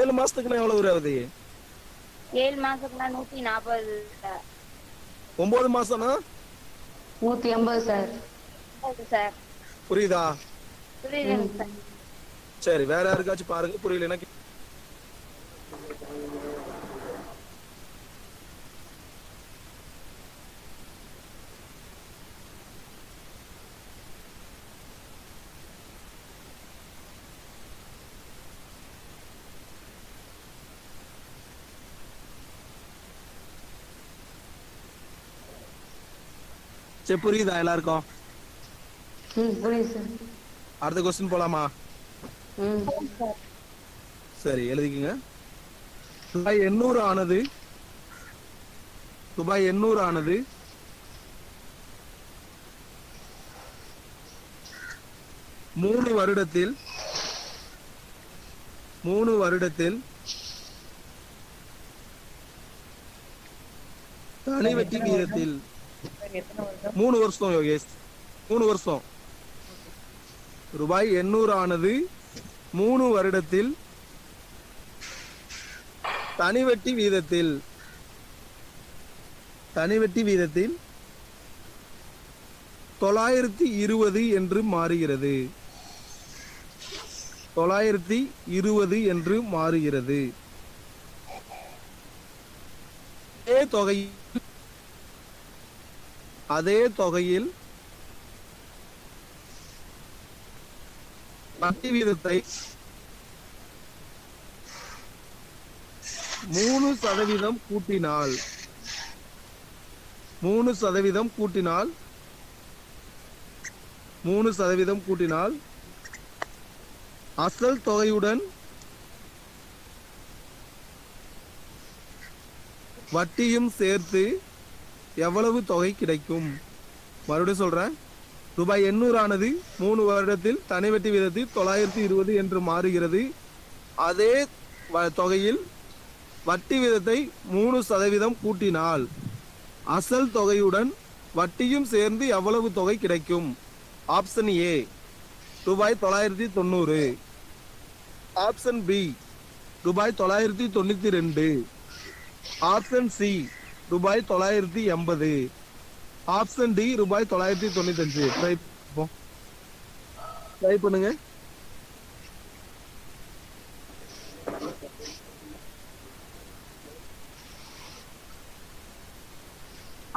7 மாசத்துக்குன்னா எவ்வளவு ரேவதி? 7 மாசத்துக்குனா 140 சார். 9 மாசம்னா 180 சார். சார் புரியுதா? புரியுதுங்க சார். சரி, வேற யாருக்காச்சும் பாருங்க, புரியலன்னா சரி. புரியுதா எல்லாருக்கும்? புரியுது சார். அடுத்த கொஸ்டின் போலாமா? சரி, எழுதிக்கங்க. ரூபாய் 800 ஆனது ரூபாய் 800 ஆனது 3 வருடத்தில் தனி வட்டி வீதத்தில் 3 வருஷம் யோகேஷ், 3 வருஷம். ரூபாய் 800 ஆனது 3 வருடத்தில் தனி வட்டி வீதத்தில் 920 என்று மாறுகிறது. 920 என்று மாறுகிறது. அதே தொகையில் வட்டி வீதத்தை 3% கூட்டினால் அசல் தொகையுடன் வட்டியும் சேர்த்து எவ்வளவு தொகை கிடைக்கும்? மறுபடியும் சொல்றேன். ரூபாய் 800 ஆனது 3 வருடத்தில் தனி வட்டி வீதத்தில் 920 என்று மாறுகிறது. அதே தொகையில் வட்டி வீதத்தை 3% கூட்டினால் அசல் தொகையுடன் வட்டியும் சேர்ந்து எவ்வளவு தொகை கிடைக்கும்? ஆப்ஷன் ஏ ரூபாய் 990, ஆப்ஷன் பி ரூபாய் 992, ஆப்ஷன் சி ரூபாய் 980, ஆப்ஷன் டி ரூபாய் 995. ட்ரை பண்ணுங்க.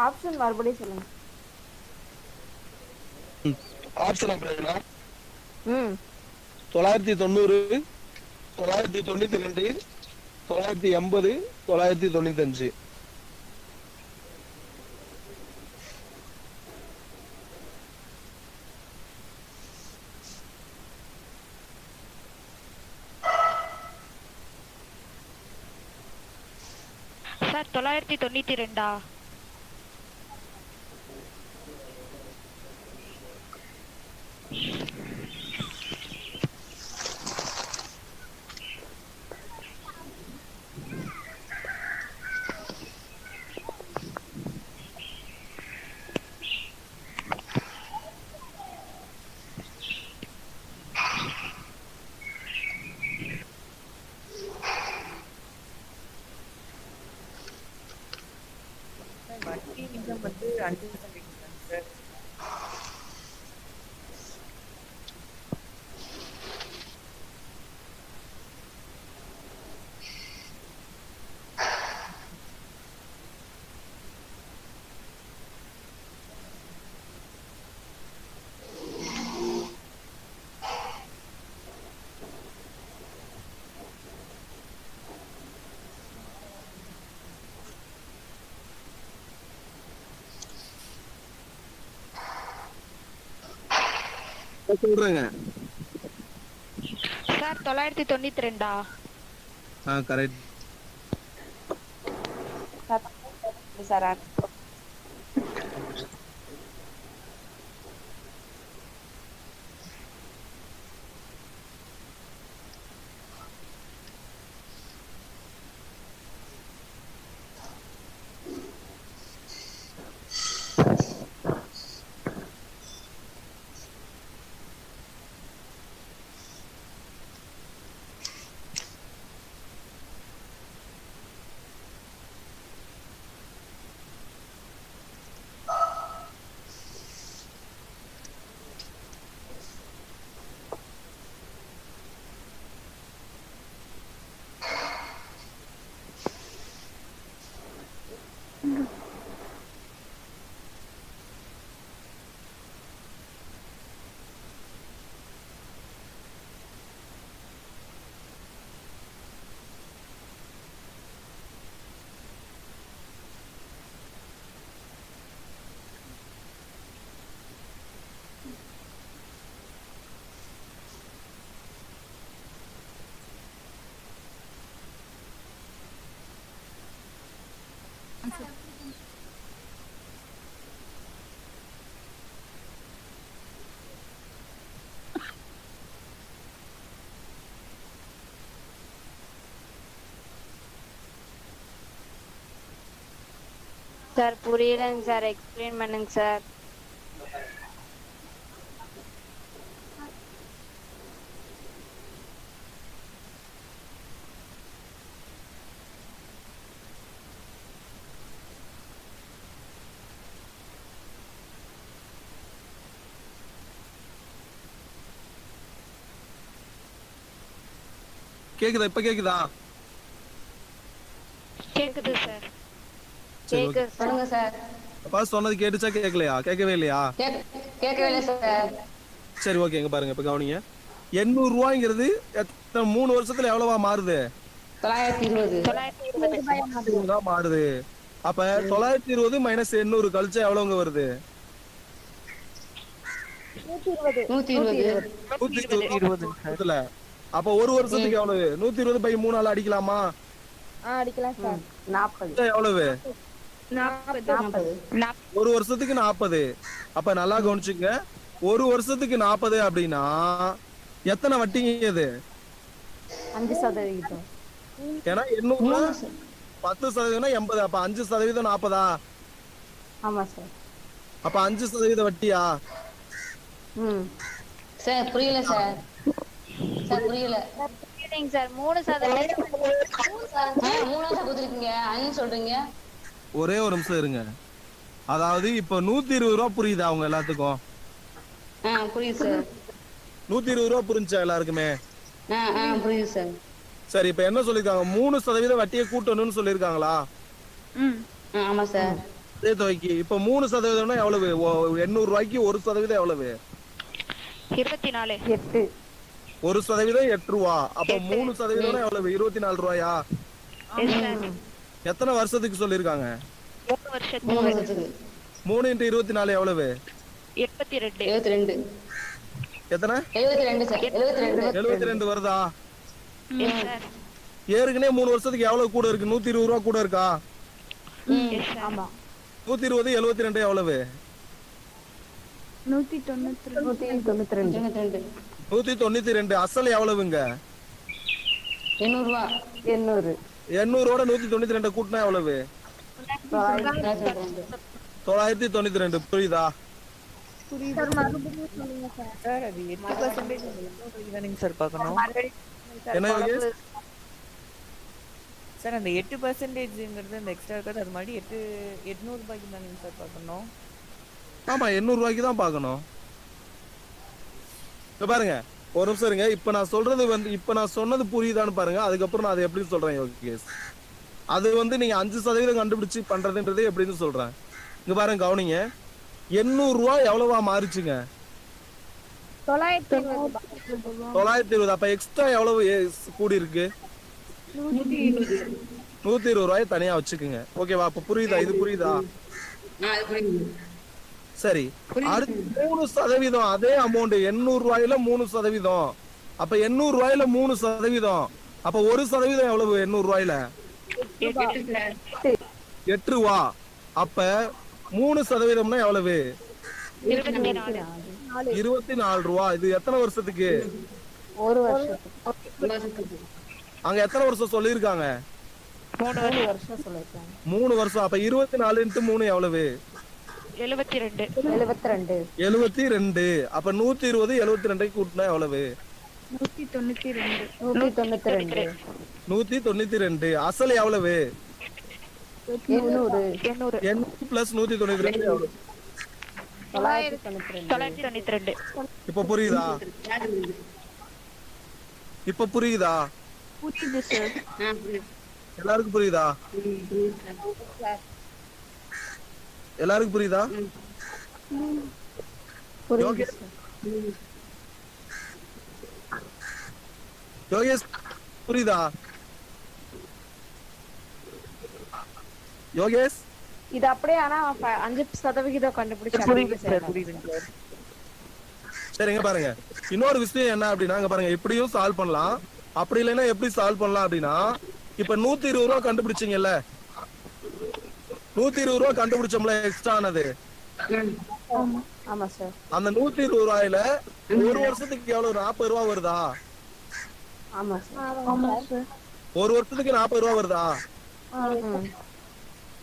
ஆப்ஷன் மறுபடியும் சொல்லுங்க. ஆப்ஷன் அப்படின்னா 990, 992, 980, 995. சார் 992. வட்டி விகிதம் வந்து 5% சார். சொல்றேங்க. சார் 992. கரெக்ட். சார் சார் புரியலங்க சார், எக்ஸ்பிளைன் பண்ணுங்க சார். கேக்குதா? இப்ப கேக்குதா? கேக்குது சார். சொல்லுங்க சார். அப்பா சொன்னது கேட்டுச்சா கேட்கலையா? கேட்கவே இல்லையா? கேட்கவே இல்லை சார். சரி ஓகே, இங்க பாருங்க, இப்ப கவனிங்க. 800 ரூபாய்ங்கிறது 3 வருஷத்துல எவ்வளவா மாறுது? 920 மாறுது. அப்ப 920 மைனஸ் 800 கழிச்சா எவ்வளவுங்க வருது? 120. அப்ப ஒரு வருஷத்துக்கு எவ்வளவு? 120 பை 3 அடிக்கலாமா? அடிக்கலாம் சார். 40. எவ்வளவு? 40. ஒரு வருஷத்துக்கு 40. அப்ப நல்லா கவனிச்சுங்க, ஒரு வருஷத்துக்கு 40 அப்படின்னா எத்தனை வட்டிங்க இது? 5%. ஏன்னா 800 10% 80. அப்ப 5% 40. ஆமா சார். அப்ப 5% வட்டியா? சார் புரியல சார். சார் புரியல. புரியலைங்க சார். 3% 3 கொடுத்துருக்கீங்க, 5 சொல்றீங்க. ஒரே ஒரு நிமிஷம் இருங்க. அதாவது இப்ப 120 ரூபா புரியுதா அவங்க எல்லாத்துக்கும்? புரியுது சார். 120 ரூபா புரிஞ்சா எல்லாருக்குமே? புரியுது சார். சரி, இப்ப என்ன சொல்லிருக்காங்க? 3% வட்டியை கூட்டணும்னு சொல்லிருக்காங்களா? ஆமா சார். அதே தொகைக்கு இப்ப 3% எவ்வளவு? 800 ரூபாய்க்கு 1% எவ்வளவு? 24. 8. 1% 8 ரூபா. அப்ப 3% எவ்வளவு? 24 ரூபாயா? எத்தனை வருஷத்துக்கு சொல்லிருக்காங்க? 3 வருஷத்துக்கு. 3 × 24 எவ்வளவு? 72. எத்தனை? 72 சார். 72 வருதா? ஏற்கனவே 3 வருஷத்துக்கு எவ்வளவு கூட இருக்கு? 120 ரூபா கூட இருக்கா? ஆமா. 120 72 எவ்வளவு? 192. 192. அசல் எவ்வளவுங்க? 800 ரூபா. 800. 800ஓட 192 கூட்டினா எவ்வளவு? 992. புரியுதா? சார் அது 8% தானேங்க சார் பார்க்கணும். என்ன சார் அந்த 8%ங்கிறது அந்த எக்ஸ்ட்ரா இருக்காது, அது மாதிரி 800 ரூபாய்க்கு தானேங்க சார் பார்க்கணும். ஆமா, 800 ரூபாய்க்கு தான் பார்க்கணும். இப்ப பாருங்க, ஒரு நிமிஷம் இருங்க. இப்ப நான் சொல்றது இப்ப நான் சொன்னது புரியுதான்னு பாருங்க. அதுக்கப்புறம் நான் அதை எப்படி சொல்றேன் யோகேஷ். அது நீங்க 5% கண்டுபிடிச்சு பண்றதுன்றது எப்படின்னு சொல்றேன். இங்க பாருங்க, கவனிங்க. 800 ரூபாய் எவ்வளவா மாறிச்சுங்க? 920. அப்ப எக்ஸ்ட்ரா எவ்வளவு கூடி இருக்கு? 120 ரூபாய் தனியா வச்சுக்குங்க. ஓகேவா? அப்ப புரியுதா? இது புரியுதா? சரி, அடுத்து 3% அதே அமௌண்ட் 800 ரூபாயில 3%. அப்ப 800 ரூபாயில 3%. அப்ப 1% எவ்வளவு 800 ரூபாயில? 8 ரூபா. அப்ப 3%னா எவ்வளவு? 24 ரூபா. இது எத்தனை வருஷத்துக்கு? ஒரு வருஷத்துக்கு. அங்க எத்தனை வருஷம் சொல்லிருக்காங்க? 3 வருஷம் சொல்லிருக்காங்க. 3 வருஷம். அப்ப 24 × 3 எவ்வளவு? 72. 72. அப்ப 120 72 கூட்டினா எவ்வளவு? 192. 192. அசல் எவ்வளவு? 800. 800 + 192 எவ்வளவு? 992. இப்ப புரியுதா? இப்ப புரியுதா? புரியுது சார். எல்லாருக்கும் புரியுதா? எல்லாருக்கும் புரியுதா? புரியுது. யோகேஷ் புரியுதா? யோகேஷ் இது அப்படியே ஆனா 5% கண்டுபிடிச்சு. சரிங்க பாருங்க, இன்னொரு விஷயம் என்ன அப்படின்னா பாருங்க, இப்படியும் சால்வ் பண்ணலாம். அப்படி இல்லைன்னா எப்படி சால்வ் பண்ணலாம் அப்படின்னா, இப்ப 120 ரூபா கண்டுபிடிச்சீங்கல்ல, 120 ரூபா கண்டுபிடிச்சோம்ல எக்ஸ்ட்ரா ஆனது. ஆமா சார். அந்த 120 ரூபாயில ஒரு வருஷத்துக்கு எவ்வளவு? 40 ரூபா வருதா? ஆமா சார். ஒரு வருஷத்துக்கு 40 ரூபா வருதா?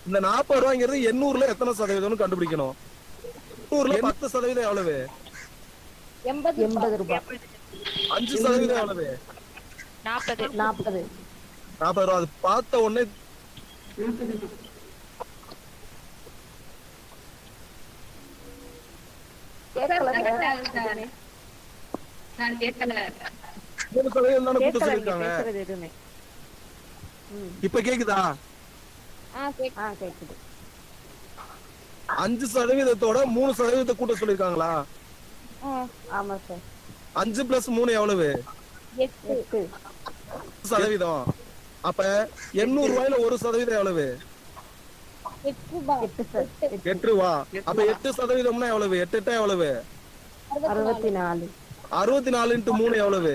இந்த 40 ரூபாய்ங்கிறது 800ல எத்தனை சதவீதம்னு கண்டுபிடிக்கணும். 800ல 10% எவ்வளவு? 80 ரூபாய். 5% எவ்வளவு? 40. 40 ரூபா. அது பார்த்த உடனே நான் கேட்கல. 3% தானே கூட்ட சொல்லிருக்காங்க. இப்ப கேக்குதா? கேக்குது. 5%ஓட 3% கூட்ட சொல்லிருக்காங்களா? ஆமா சார். 5 + 3 எவ்வளவு? 8%. அப்ப 800 ரூபாயில 1% எவ்வளவு? 8 ரூபா. அப்ப 8%னா எவ்வளவு? 8 எவ்வளவு? 64. 64 × 3 எவ்வளவு?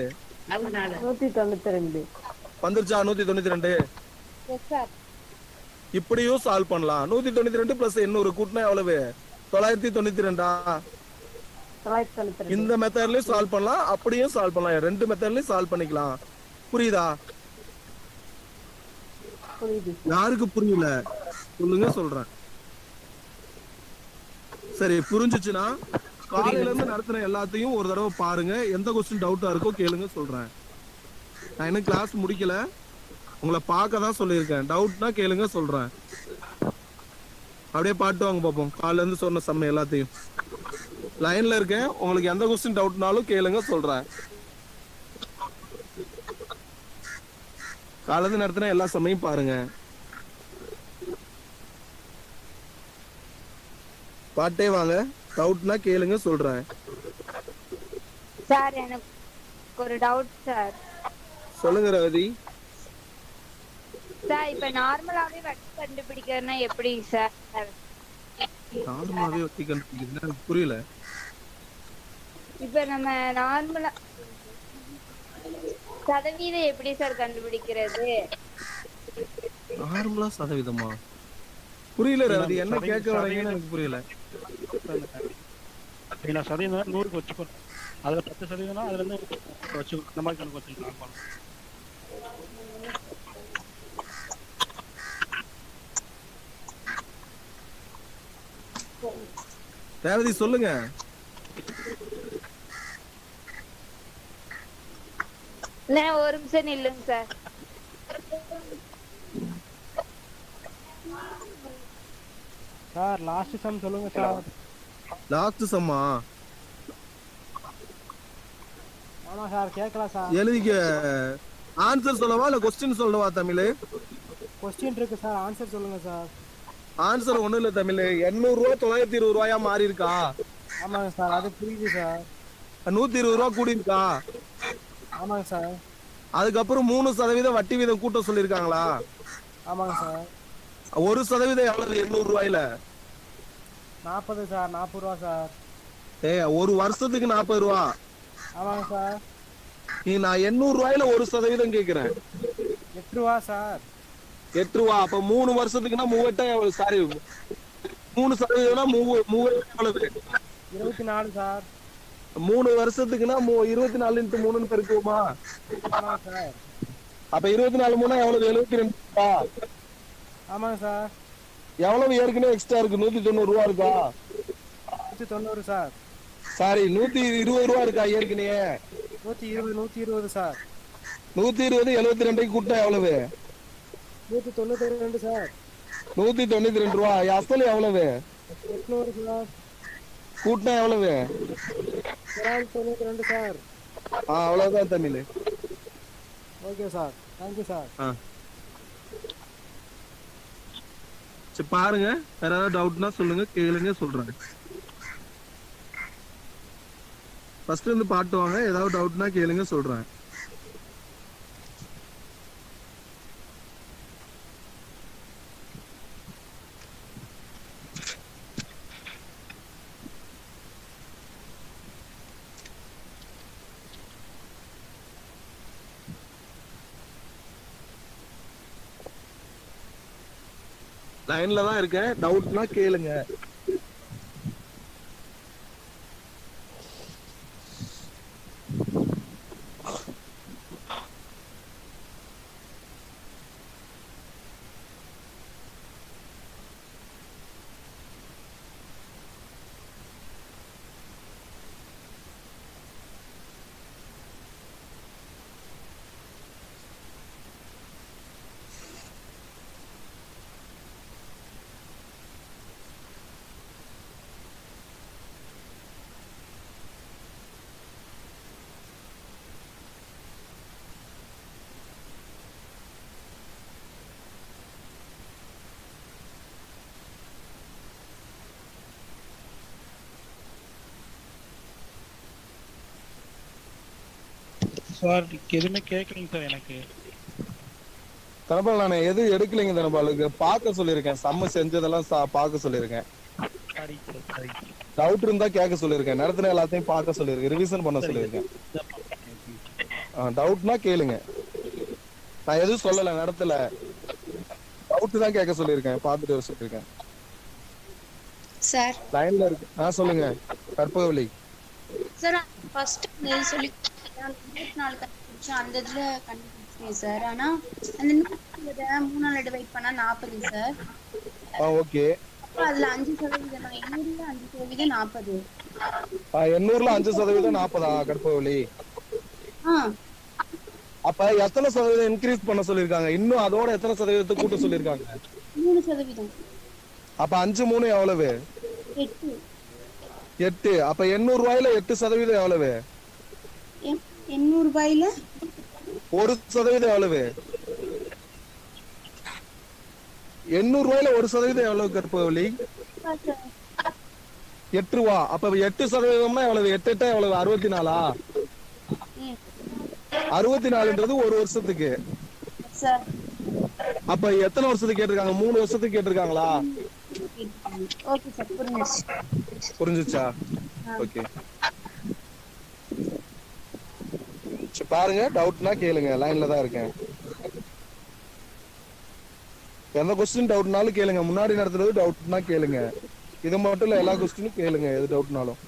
192. வந்துருச்சா? 192. இப்படியும் சால்வ் பண்ணலாம். 192 + 800 கூட்டினா எவ்வளவு? 992. 992. இந்த மெத்தட்லயும் சால்வ் பண்ணலாம், அப்படியும் சால்வ் பண்ணலாம். ரெண்டு மெத்தட்லயும் சால்வ் பண்ணிக்கலாம். புரியுதா? புரியுது. யாருக்கு புரியல சொல்லுங்க, சொல்றேன். சரி, புரிஞ்சுச்சுன்னா காலையில இருந்து நடத்துன எல்லாத்தையும் ஒரு தடவை பாருங்க. எந்த கொஸ்டின் டவுட்டா இருக்கோ கேளுங்க, சொல்றேன். நான் இன்னும் கிளாஸ் முடிக்கல, உங்களை பார்க்க தான் சொல்லியிருக்கேன். டவுட்னா கேளுங்க, சொல்றேன். அப்படியே பாட்டு வாங்க பார்ப்போம். காலையில இருந்து சொன்ன சம்ம எல்லாத்தையும் லைன்ல இருக்கேன். உங்களுக்கு எந்த கொஸ்டின் டவுட்னாலும் கேளுங்க, சொல்றேன். காலையில இருந்து நடத்தின எல்லா சமயம் பாருங்க. பாட்டே வாங்க. டவுட்னா கேளுங்க, சொல்றேன். சார் எனக்கு ஒரு டவுட் சார். சொல்லுங்க ரவி. சார் இப்ப நார்மலாவே வட்டி கண்டுபிடிக்கிறதுனா எப்படி சார்? நார்மலாவே வட்டி கண்டுபிடிக்கிறது எனக்கு புரியல. இப்ப நம்ம நார்மலா சதவீதம் எப்படி சார் கண்டுபிடிக்கிறது? நார்மலா சதவீதமா? புரியல ரவி, என்ன கேட்க வரீங்கன்னு எனக்கு புரியல. சதவீதம் 100க்கு வச்சுக்கணும். அதுல 10% அதுல இருந்து வச்சு இந்த மாதிரி கணக்கு வச்சுக்கலாம். ரேவதி சொல்லுங்க. ஒரு நிமிஷம் நில்லுங்க சார். சார் லாஸ்ட் சம் சொல்லுங்க சார். லாஸ்ட் சம்மா? ஆமா சார், கேட்கலாம் சார். எழுதிக்க. ஆன்சர் சொல்லவா இல்ல கொஸ்டின் சொல்லவா தமிழ்? கொஸ்டின் இருக்கு சார், ஆன்சர் சொல்லுங்க சார். ஆன்சர் ஒண்ணும் இல்ல தமிழ். 800 ரூபா 920 ரூபாயா மாறி இருக்கா? ஆமாங்க சார், அது புரியுது சார். 120 ரூபா கூடி இருக்கா? ஆமாங்க சார். அதுக்கப்புறம் 3% வட்டி வீதம் கூட்ட சொல்லிருக்காங்களா? ஆமாங்க சார். 1% எவ்வளவு 800 ரூபாயில? 40 சார், 40 ரூபா சார். ஏய், ஒரு வருஷத்துக்கு 40 ரூபா. ஆமாங்க சார். நான் 800 ரூபாயில 1% கேக்குறேன். 8 ரூபா சார். 8 ரூபா. அப்ப 3 வருஷத்துக்குன்னா 3800. சாரி, 3% எவ்வளவு? 24 சார். 3 வருஷத்துக்குன்னா 24 × 3 பெருக்குவோமா? ஆமாங்க சார். அப்ப 24 3 எவ்வளவு? 72 ரூபா. ஆமாங்க சார். எவ்வளவு ஏற்கனவே எக்ஸ்ட்ரா இருக்கு? 190 ரூபா இருக்கா? 190 சார். சாரி, 120 ரூபா இருக்கா ஏற்கனவே? 120 சார். 120 72 கூட்டா எவ்வளவு? 192 சார். 192 ரூபா. அசல் எவ்வளவு? 800 சார். கூட்டா எவ்வளவு? 92 சார். அவ்வளவுதான் Tamil. Okay sir, thank you sir. சரி, பாருங்க. வேற ஏதாவது டவுட்னா சொல்லுங்க, கேளுங்க, சொல்றேன். ஃபர்ஸ்ட் இருந்து பாட்டு வாங்க. ஏதாவது டவுட்னா கேளுங்க, சொல்றேன். லைன்ல தான் இருக்கேன். டவுட்னா கேளுங்க. சார் எதுவுமே கேட்கலைங்க சார் எனக்கு. தனபால், நான் எது எடுக்கலைங்க தனபாலுக்கு. பார்க்க சொல்லியிருக்கேன். செம்ம செஞ்சதெல்லாம் பார்க்க சொல்லியிருக்கேன். டவுட் இருந்தா கேட்க சொல்லியிருக்கேன். நடத்துன எல்லாத்தையும் பார்க்க சொல்லியிருக்கேன். ரிவிஷன் பண்ண சொல்லியிருக்கேன். டவுட்னா கேளுங்க. நான் எதுவும் சொல்லல, நடத்தல. டவுட் தான் கேட்க சொல்லியிருக்கேன். பார்த்துட்டு வர சொல்லியிருக்கேன். சார் லைன்ல இருக்கு. சொல்லுங்க கற்பகவள்ளி. சார், ஃபர்ஸ்ட் சொல்லி 24 கண்டுபிடிச்சோம், அந்த இதுல கண்டுபிடிச்சேன் சார். ஆனா அந்த 3 நாள் டிவைட் பண்ணா 40 சார். ஓகே. அதுல 5% தான். 800ல 5% 40. 800ல 5% 40 கற்பகவள்ளி. அப்ப எத்தனை சதவீதம் இன்க்ரீஸ் பண்ண சொல்லிருக்காங்க? இன்னும் அதோட எத்தனை சதவீதத்தை கூட்ட சொல்லிருக்காங்க? 3%. அப்ப 5 3 எவ்வளவு? 8. 8. அப்ப 800 ரூபாயில 8% எவ்வளவு? 800 ரூபாயில 1% எவ்வளவு? 800 ரூபாயில 1% எவ்வளவு கற்பகவள்ளி? 8 ரூபா. அப்ப 8% எவ்வளவு? 8 8 எவ்வளவு? 64. 64ன்றது ஒரு வருஷத்துக்கு. அப்ப எத்தனை வருஷத்துக்கு கேட்டிருக்காங்க? 3 வருஷத்துக்கு கேட்டிருக்காங்களா? ஓகே சார், புரிஞ்சுச்சு. புரிஞ்சுச்சா? ஓகே. பாருங்க, டவுட்னா கேளுங்க. லைன்ல தான் இருக்கேன். எந்த கொஸ்டின் டவுட்னாலும் கேளுங்க. முன்னாடி நடத்துறது டவுட்னா கேளுங்க. இது மட்டும் இல்ல, எல்லா கொஸ்டினும் கேளுங்க, எது டவுட்னாலும்.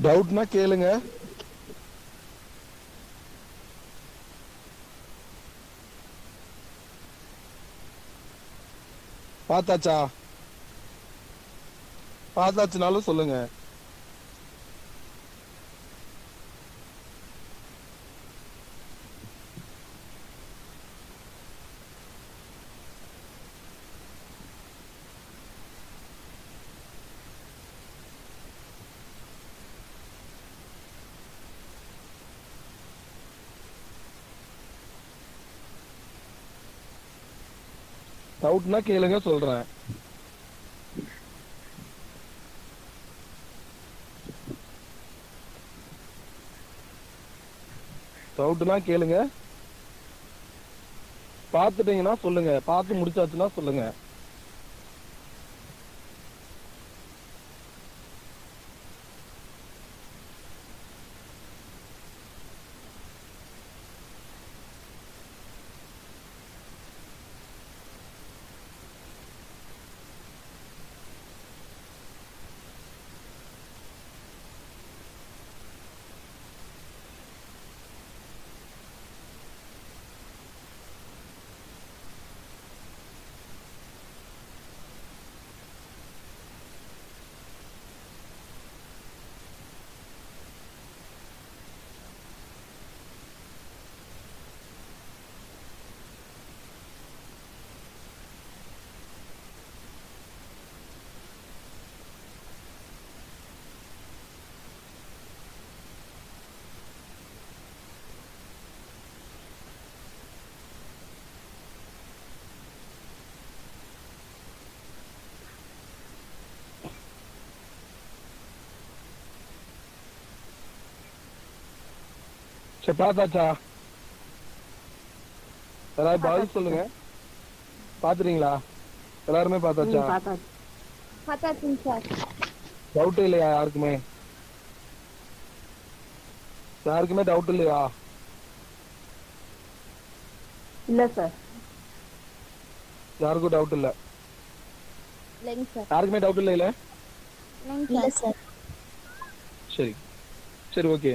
டவுட்னா கேளுங்க. பார்த்தாச்சா? பார்த்தாச்சுனாலும் சொல்லுங்க. டவுட்னா கேளுங்க சொல்றேன். டவுட்னா கேளுங்க. பாத்துட்டீங்கன்னா சொல்லுங்க. பார்த்து முடிச்சாச்சுன்னா சொல்லுங்க. சரி, பார்த்தாச்சா? எல்லாரும் பதில் சொல்லுங்க. பாத்துறீங்களா? எல்லாருமே பார்த்தாச்சா? பார்த்தாச்சுங்க சார். டவுட் இல்லையா யாருக்குமே? யாருக்குமே டவுட் இல்லையா? இல்ல சார். யாருக்கும் டவுட் இல்ல? இல்லைங்க சார். யாருக்குமே டவுட் இல்ல? இல்ல சார். சரி சரி, ஓகே.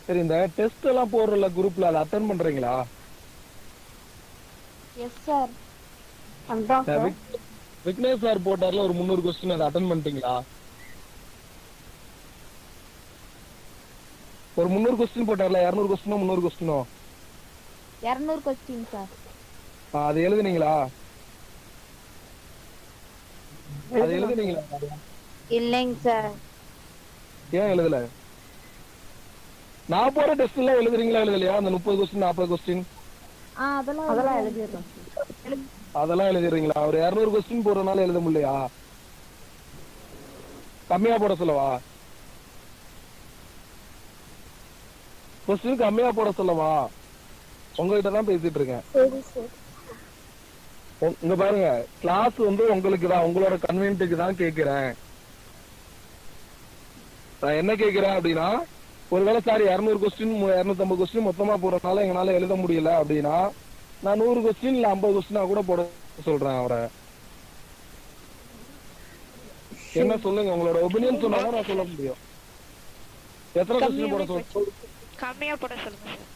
சரி, இந்த டெஸ்ட் எல்லாம் போடுறல குரூப்ல, அதை அட்டென்ட் பண்றீங்களா? Yes sir. விக்னேஷ் சார் போட்டார்ல ஒரு 300 கொஸ்டின், அதை அட்டென்ட் பண்ணிட்டீங்களா? ஒரு 300 கொஸ்டின் போட்டார்ல, 200 கொஸ்டினோ 300 கொஸ்டினோ? 200 கொஸ்டின் சார். அது எழுதுனீங்களா? அது எழுதுனீங்களா? இல்லைங்க சார். ஏன் எழுதல? நான் போற டெஸ்ட் எல்லாம் எழுதுறீங்களா எழுதலையா? அந்த 30 கொஸ்டின் 40 கொஸ்டின் அதெல்லாம் எழுதிடுறோம். அதெல்லாம் எழுதிடுறீங்களா? ஒரு 200 கொஸ்டின் போறதுனால எழுத முடியலையா? கம்மியா போட சொல்லவா? கொஸ்டின் கம்மியா போட சொல்லவா? உங்ககிட்ட தான் பேசிட்டு இருக்கேன். சரி சார். இங்க பாருங்க, கிளாஸ் வந்து உங்களுக்கு தான், உங்களோட கன்வீனியன்ட்டுக்கு தான் கேக்குறேன். நான் என்ன கேக்குறேன் அப்படின்னா, ஒருவேளை சார் 200 கொஸ்டின் 250 கொஸ்டின் மொத்தமா போறதுனால எங்களால எழுத முடியல அப்படின்னா, நான் 100 கொஸ்டின் இல்ல 50 கொஸ்டினா கூட போட சொல்றேன் அவரை. என்ன சொல்லுங்க, உங்களோட ஒபினியன் சொன்னாதான் நான் சொல்ல முடியும். எத்தனை கொஸ்டின் போட சொல்ல? கம்மியா போட சொல்லுங்க சார்.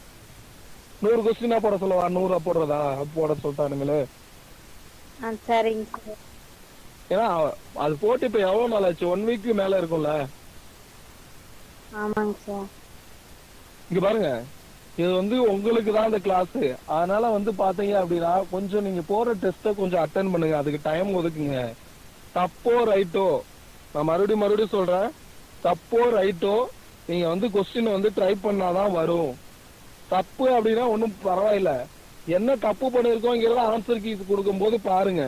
100 கொஸ்டினா போட சொல்லவா? 100 போடுறதா? போட சொல்லிட்டானுங்களே. சரிங்க சார். ஏன்னா அது போட்டு இப்ப எவ்வளவு நாள் ஆச்சு? 1 வீக் மேல இருக்கும்ல. ஆமாங்க சார். இங்க பாருங்க, இது வந்து உங்களுக்கு தான் இந்த கிளாஸ். அதனால வந்து பாத்தீங்க அப்படின்னா, கொஞ்சம் நீங்க போற டெஸ்ட கொஞ்சம் அட்டென்ட் பண்ணுங்க. அதுக்கு டைம் ஒதுக்குங்க. தப்போ ரைட்டோ, நான் மறுபடியும் சொல்றேன், தப்போ ரைட்டோ நீங்க வந்து கொஸ்டின் வந்து ட்ரை பண்ணாதான் வரும். தப்பு அப்படின்னா ஒன்னும் பரவாயில்ல. என்ன தப்பு பண்ணிருக்கோங்கிறத ஆன்சர் கீ கொடுக்கும் போது பாருங்க.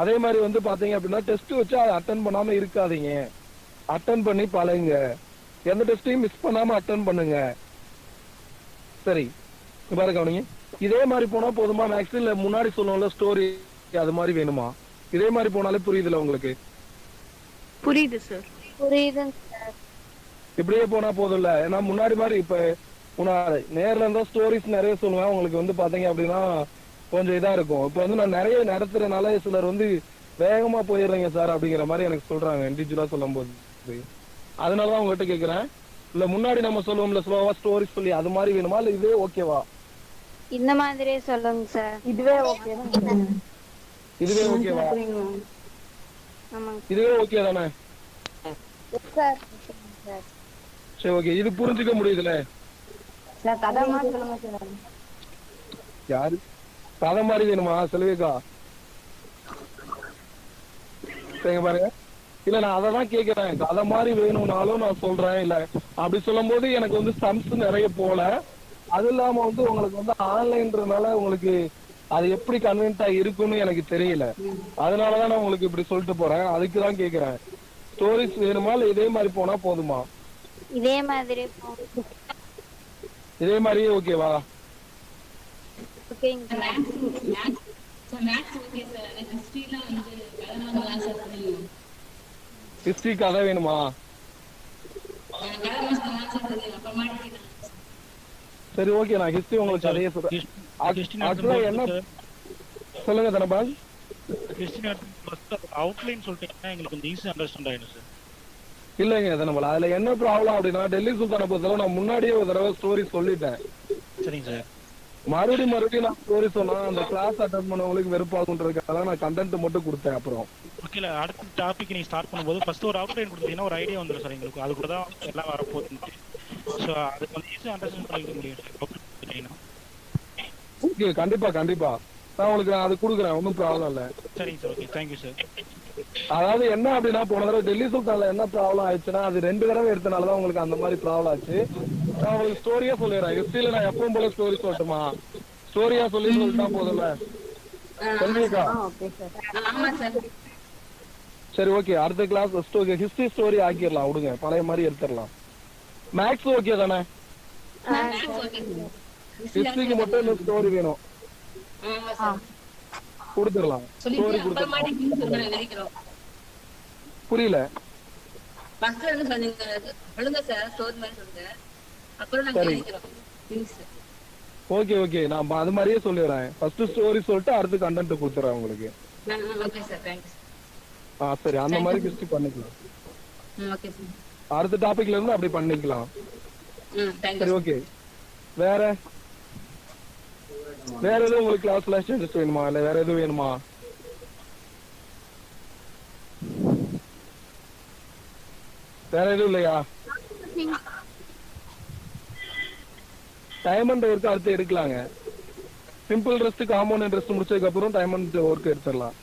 அதே மாதிரி வந்து பாத்தீங்க அப்படின்னா, டெஸ்ட் வச்சு அதை அட்டென்ட் பண்ணாம இருக்காதீங்க. அட்டென்ட் பண்ணி பழகுங்க. எந்த டெஸ்டையும் மிஸ் பண்ணாம அட்டென்ட் பண்ணுங்க. சரி, பாருங்க கவனிங்க. இதே மாதிரி போனா போதுமா மேக்ஸ்? இல்ல முன்னாடி சொல்லுவோம்ல ஸ்டோரி, அது மாதிரி வேணுமா? இதே மாதிரி போனாலே புரியுதுல உங்களுக்கு? புரியுது சார். புரியுதுங்க சார். இப்படியே போனா போதும்ல. ஏன்னா முன்னாடி மாதிரி இப்ப நேர்ல இருந்தா ஸ்டோரிஸ் நிறைய சொல்லுவேன். உங்களுக்கு வந்து பாத்தீங்க அப்படின்னா கொஞ்சம் இதா இருக்கும். இப்ப வந்து நான் நிறைய நடத்துறதுனால சிலர் வந்து வேகமா போயிடுறீங்க சார் அப்படிங்கிற மாதிரி எனக்கு சொல்றாங்க இண்டிவிஜுவலா சொல்லும் போது. அதனாலதான் உங்ககிட்ட கேக்குறேன். இல்ல முன்னாடி நம்ம சொல்லுவோம்ல ஸ்லோவா ஸ்டோரி சொல்லி அது மாதிரி வேணுமா இல்ல இதே ஓகேவா? இந்த மாதிரியே சொல்லுங்க சார். இதுவே ஓகே தான். இதுவே ஓகேவா? ஆமாங்க இதுவே ஓகே தானே? சார். சரி ஓகே, இது புரிஞ்சுக்க முடியுதுல? சார் கதை மாதிரி சொல்லுங்க சார். யாரு கதை மாதிரி வேணுமா செல்விக்கா? சரிங்க பாருங்க. இல்ல நான் அததான் கேக்குறேன், கதை மாதிரி வேணும்னாலும் நான் சொல்றேன். இல்ல அப்படி சொல்லும் போது எனக்கு வந்து சம்ஸ் நிறைய போல, அது இல்லாம வந்து உங்களுக்கு வந்து ஆன்லைன்றதுனால உங்களுக்கு அது எப்படி கன்வீனியன்ட்டா இருக்குன்னு எனக்கு தெரியல. அதனாலதான் நான் உங்களுக்கு இப்படி சொல்லிட்டு போறேன். அதுக்குதான் கேக்குறேன், ஸ்டோரிஸ் வேணுமா இல்ல இதே மாதிரி போனா போதுமா? இதே மாதிரி இதே மாதிரியே ஓகேவா? ஓகேங்க சார். ஹிஸ்டரி கதை வேணுமா? சரி ஓகே, நான் ஹிஸ்டரி உங்களுக்கு கதையே சொல்றேன். ஆக்சுவலா என்ன சொல்லுங்க தனபால். அவுட்லைன் சொல்லிட்டீங்கன்னா எங்களுக்கு கொஞ்சம் ஈஸியா அண்டர்ஸ்டாண்ட் ஆயிடும் சார். இல்லைங்க தனபால், அதுல என்ன ப்ராப்ளம் அப்படின்னா டெல்லி சுல்தானை பொறுத்தளவு நான் முன்னாடியே ஒரு தடவை ஸ்டோரி சொல்லிட்டேன். சரிங்க சார். மறுபடியும் நான் ஸ்டோரி சொன்னா அந்த கிளாஸ் அட்டன் பண்ணவங்களுக்கு வெறுப்பாகுன்றதுக்காக நான் கண்டென்ட் மட்டும் கொடுத்தேன். அப்புறம் ஓகேல அடுத்த டாபிக் நீங்க ஸ்டார்ட் பண்ணும்போது ஃபர்ஸ்ட் ஒரு அவுட்லைன் கொடுத்தீங்கன்னா ஒரு ஐடியா வந்துடும் சார் எங்களுக்கு. அது கூட தான் எல்லாம் வரப்போகுது. ஸோ அது கொஞ்சம் ஈஸியாக அண்டர்ஸ்டாண்ட் பண்ணிக்க முடியும் சார். ஓகே, கண்டிப்பா கண்டிப்பா நான் உங்களுக்கு அது கொடுக்குறேன், ஒன்றும் ப்ராப்ளம் இல்லை. சரிங்க சார். Okay, thank you sir. அதாவது என்ன அப்படின்னா போன தடவை டெல்லி சுல்தான்ல என்ன ப்ராப்ளம் ஆயிடுச்சுன்னா அது 2 தடவை எடுத்தனாலதான் உங்களுக்கு அந்த மாதிரி ப்ராப்ளம் ஆச்சு. நான் உங்களுக்கு ஸ்டோரியா சொல்லிடுறேன். ஹிஸ்டரியில நான் எப்பவும் போல ஸ்டோரி சொல்லட்டுமா? ஸ்டோரியா சொல்லிட்டா போதும்ல சொல்லிருக்கா? சரி ஓகே, அடுத்த கிளாஸ் ஹிஸ்டரி ஸ்டோரி ஆக்கிடலாம், விடுங்க பழைய மாதிரி எடுத்துடலாம். மேக்ஸ் ஓகே தானே? ஹிஸ்டரிக்கு மட்டும் இன்னும் ஸ்டோரி வேணும், கொடுத்துடலாம். ஸ்டோரி கொடுத்துடலாம். புரியல? ஓகே ஓகே, நான் அது மாதிரியே சொல்லிடுறேன். ஃபர்ஸ்ட் ஸ்டோரி சொல்லிட்டு அடுத்து கண்டென்ட் கொடுத்துறேன் உங்களுக்கு. சரி, அந்த மாதிரி ஹிஸ்டரி பண்ணிக்கலாம். அடுத்த டாபிக்ல இருந்து அப்படி பண்ணிக்கலாம். சரி ஓகே. வேற எதுவும் உங்களுக்கு கிளாஸ்ல இன்ட்ரெஸ்ட் வேணுமா இல்ல வேற எதுவும் வேணுமா? வேற எதுவும் இல்லையா? டைமண்ட் ஒர்க் அடுத்து எடுக்கலாங்க. சிம்பிள் ரெஸ்ட் காம்பவுண்ட் இன்ட்ரெஸ்ட் முடிச்சதுக்கு அப்புறம் டைமண்ட் ஒர்க் எடுத்துடலாம்.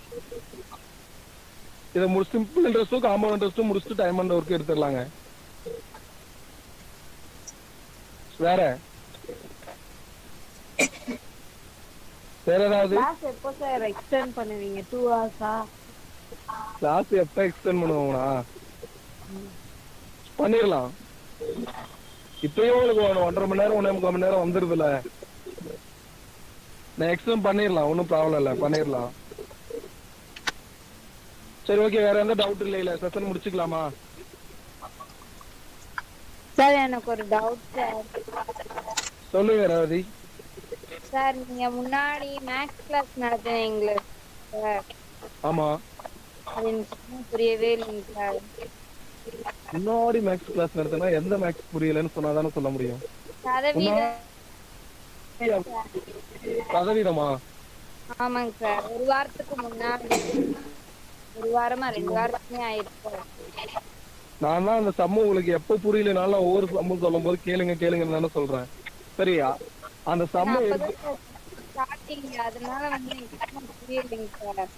இதை சிம்பிள் இன்ட்ரெஸ்ட்டும் காம்பவுண்ட் இன்ட்ரெஸ்ட்டும் முடிச்சுட்டு டைமண்ட் ஒர்க் எடுத்துடலாங்க. வேற ஏதாவது கிளாஸ் எப்போ சார் எக்ஸ்டெண்ட் பண்ணுவீங்க? 2 hours-ஆ? கிளாஸ் எப்ப எக்ஸ்டெண்ட் பண்ணுவோம்னா பண்ணிடலாம். இப்பயும் உங்களுக்கு 1.5 மணி நேரம் 1.25 மணி நேரம் வந்துருதுல, நான் எக்ஸ்டெண்ட் பண்ணிடலாம், ஒன்றும் ப்ராப்ளம் இல்லை, பண்ணிடலாம். சரி ஓகே, வேற எந்த டவுட் இல்லையில செஷன் முடிச்சுக்கலாமா? சார் எனக்கு ஒரு டவுட் சார். சொல்லுங்க ரவி. சார் நீங்க முன்னாடி மேக்ஸ் கிளாஸ் நடத்துனீங்களே சார்? ஆமா. அது எனக்கு புரியவே இல்லைங்க சார். முன்னாடி மேக்ஸ் கிளாஸ் நடத்தினா எந்த மேக்ஸ் புரியலன்னு சொன்னாதானே சொல்ல முடியும். சதவீதமா? ஆமாங்க சார். ஒரு வாரத்துக்கு முன்னாடி, 1 வாரமா 2 வாரத்துக்குமே ஆயிருக்கு. நான் தான் அந்த சம்மு உங்களுக்கு எப்ப புரியலனாலும் ஒவ்வொரு சம்மு சொல்லும் போது கேளுங்கன்னு தானே சொல்றேன். சரியா? அந்த சம்மு ஸ்டார்டிங் அதனால வந்து எனக்கு புரியலைங்க சார்.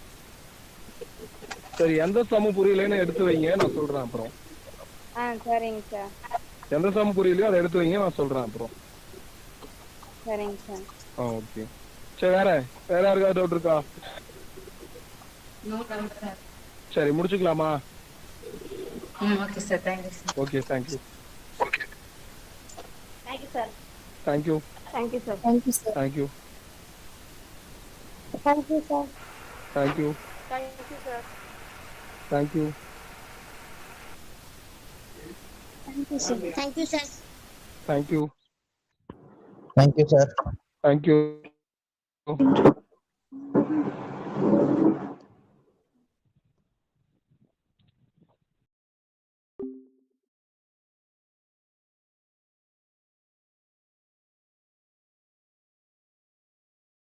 சரி, எந்த சம்மு புரியலன்னு எடுத்து வைங்க, நான் சொல்றேன் அப்புறம். சரிங்க சார். எந்த சம்மு புரியலையோ அதை எடுத்து வைங்க, நான் சொல்றேன் அப்புறம். சரிங்க சார். ஓகே. சரி, வேற யாருக்காவது டவுட் இருக்கா? சரி, முடிச்சுக்கலாமா? Okay sir. Thank you sir. Okay, thank you. Thank you sir. Thank you. Thank you sir. Thank you sir. Thank you. Thank you sir. Thank you. Thank you sir. Thank you. Thank you sir. Thank you sir. Thank you. Thank you sir. Thank you.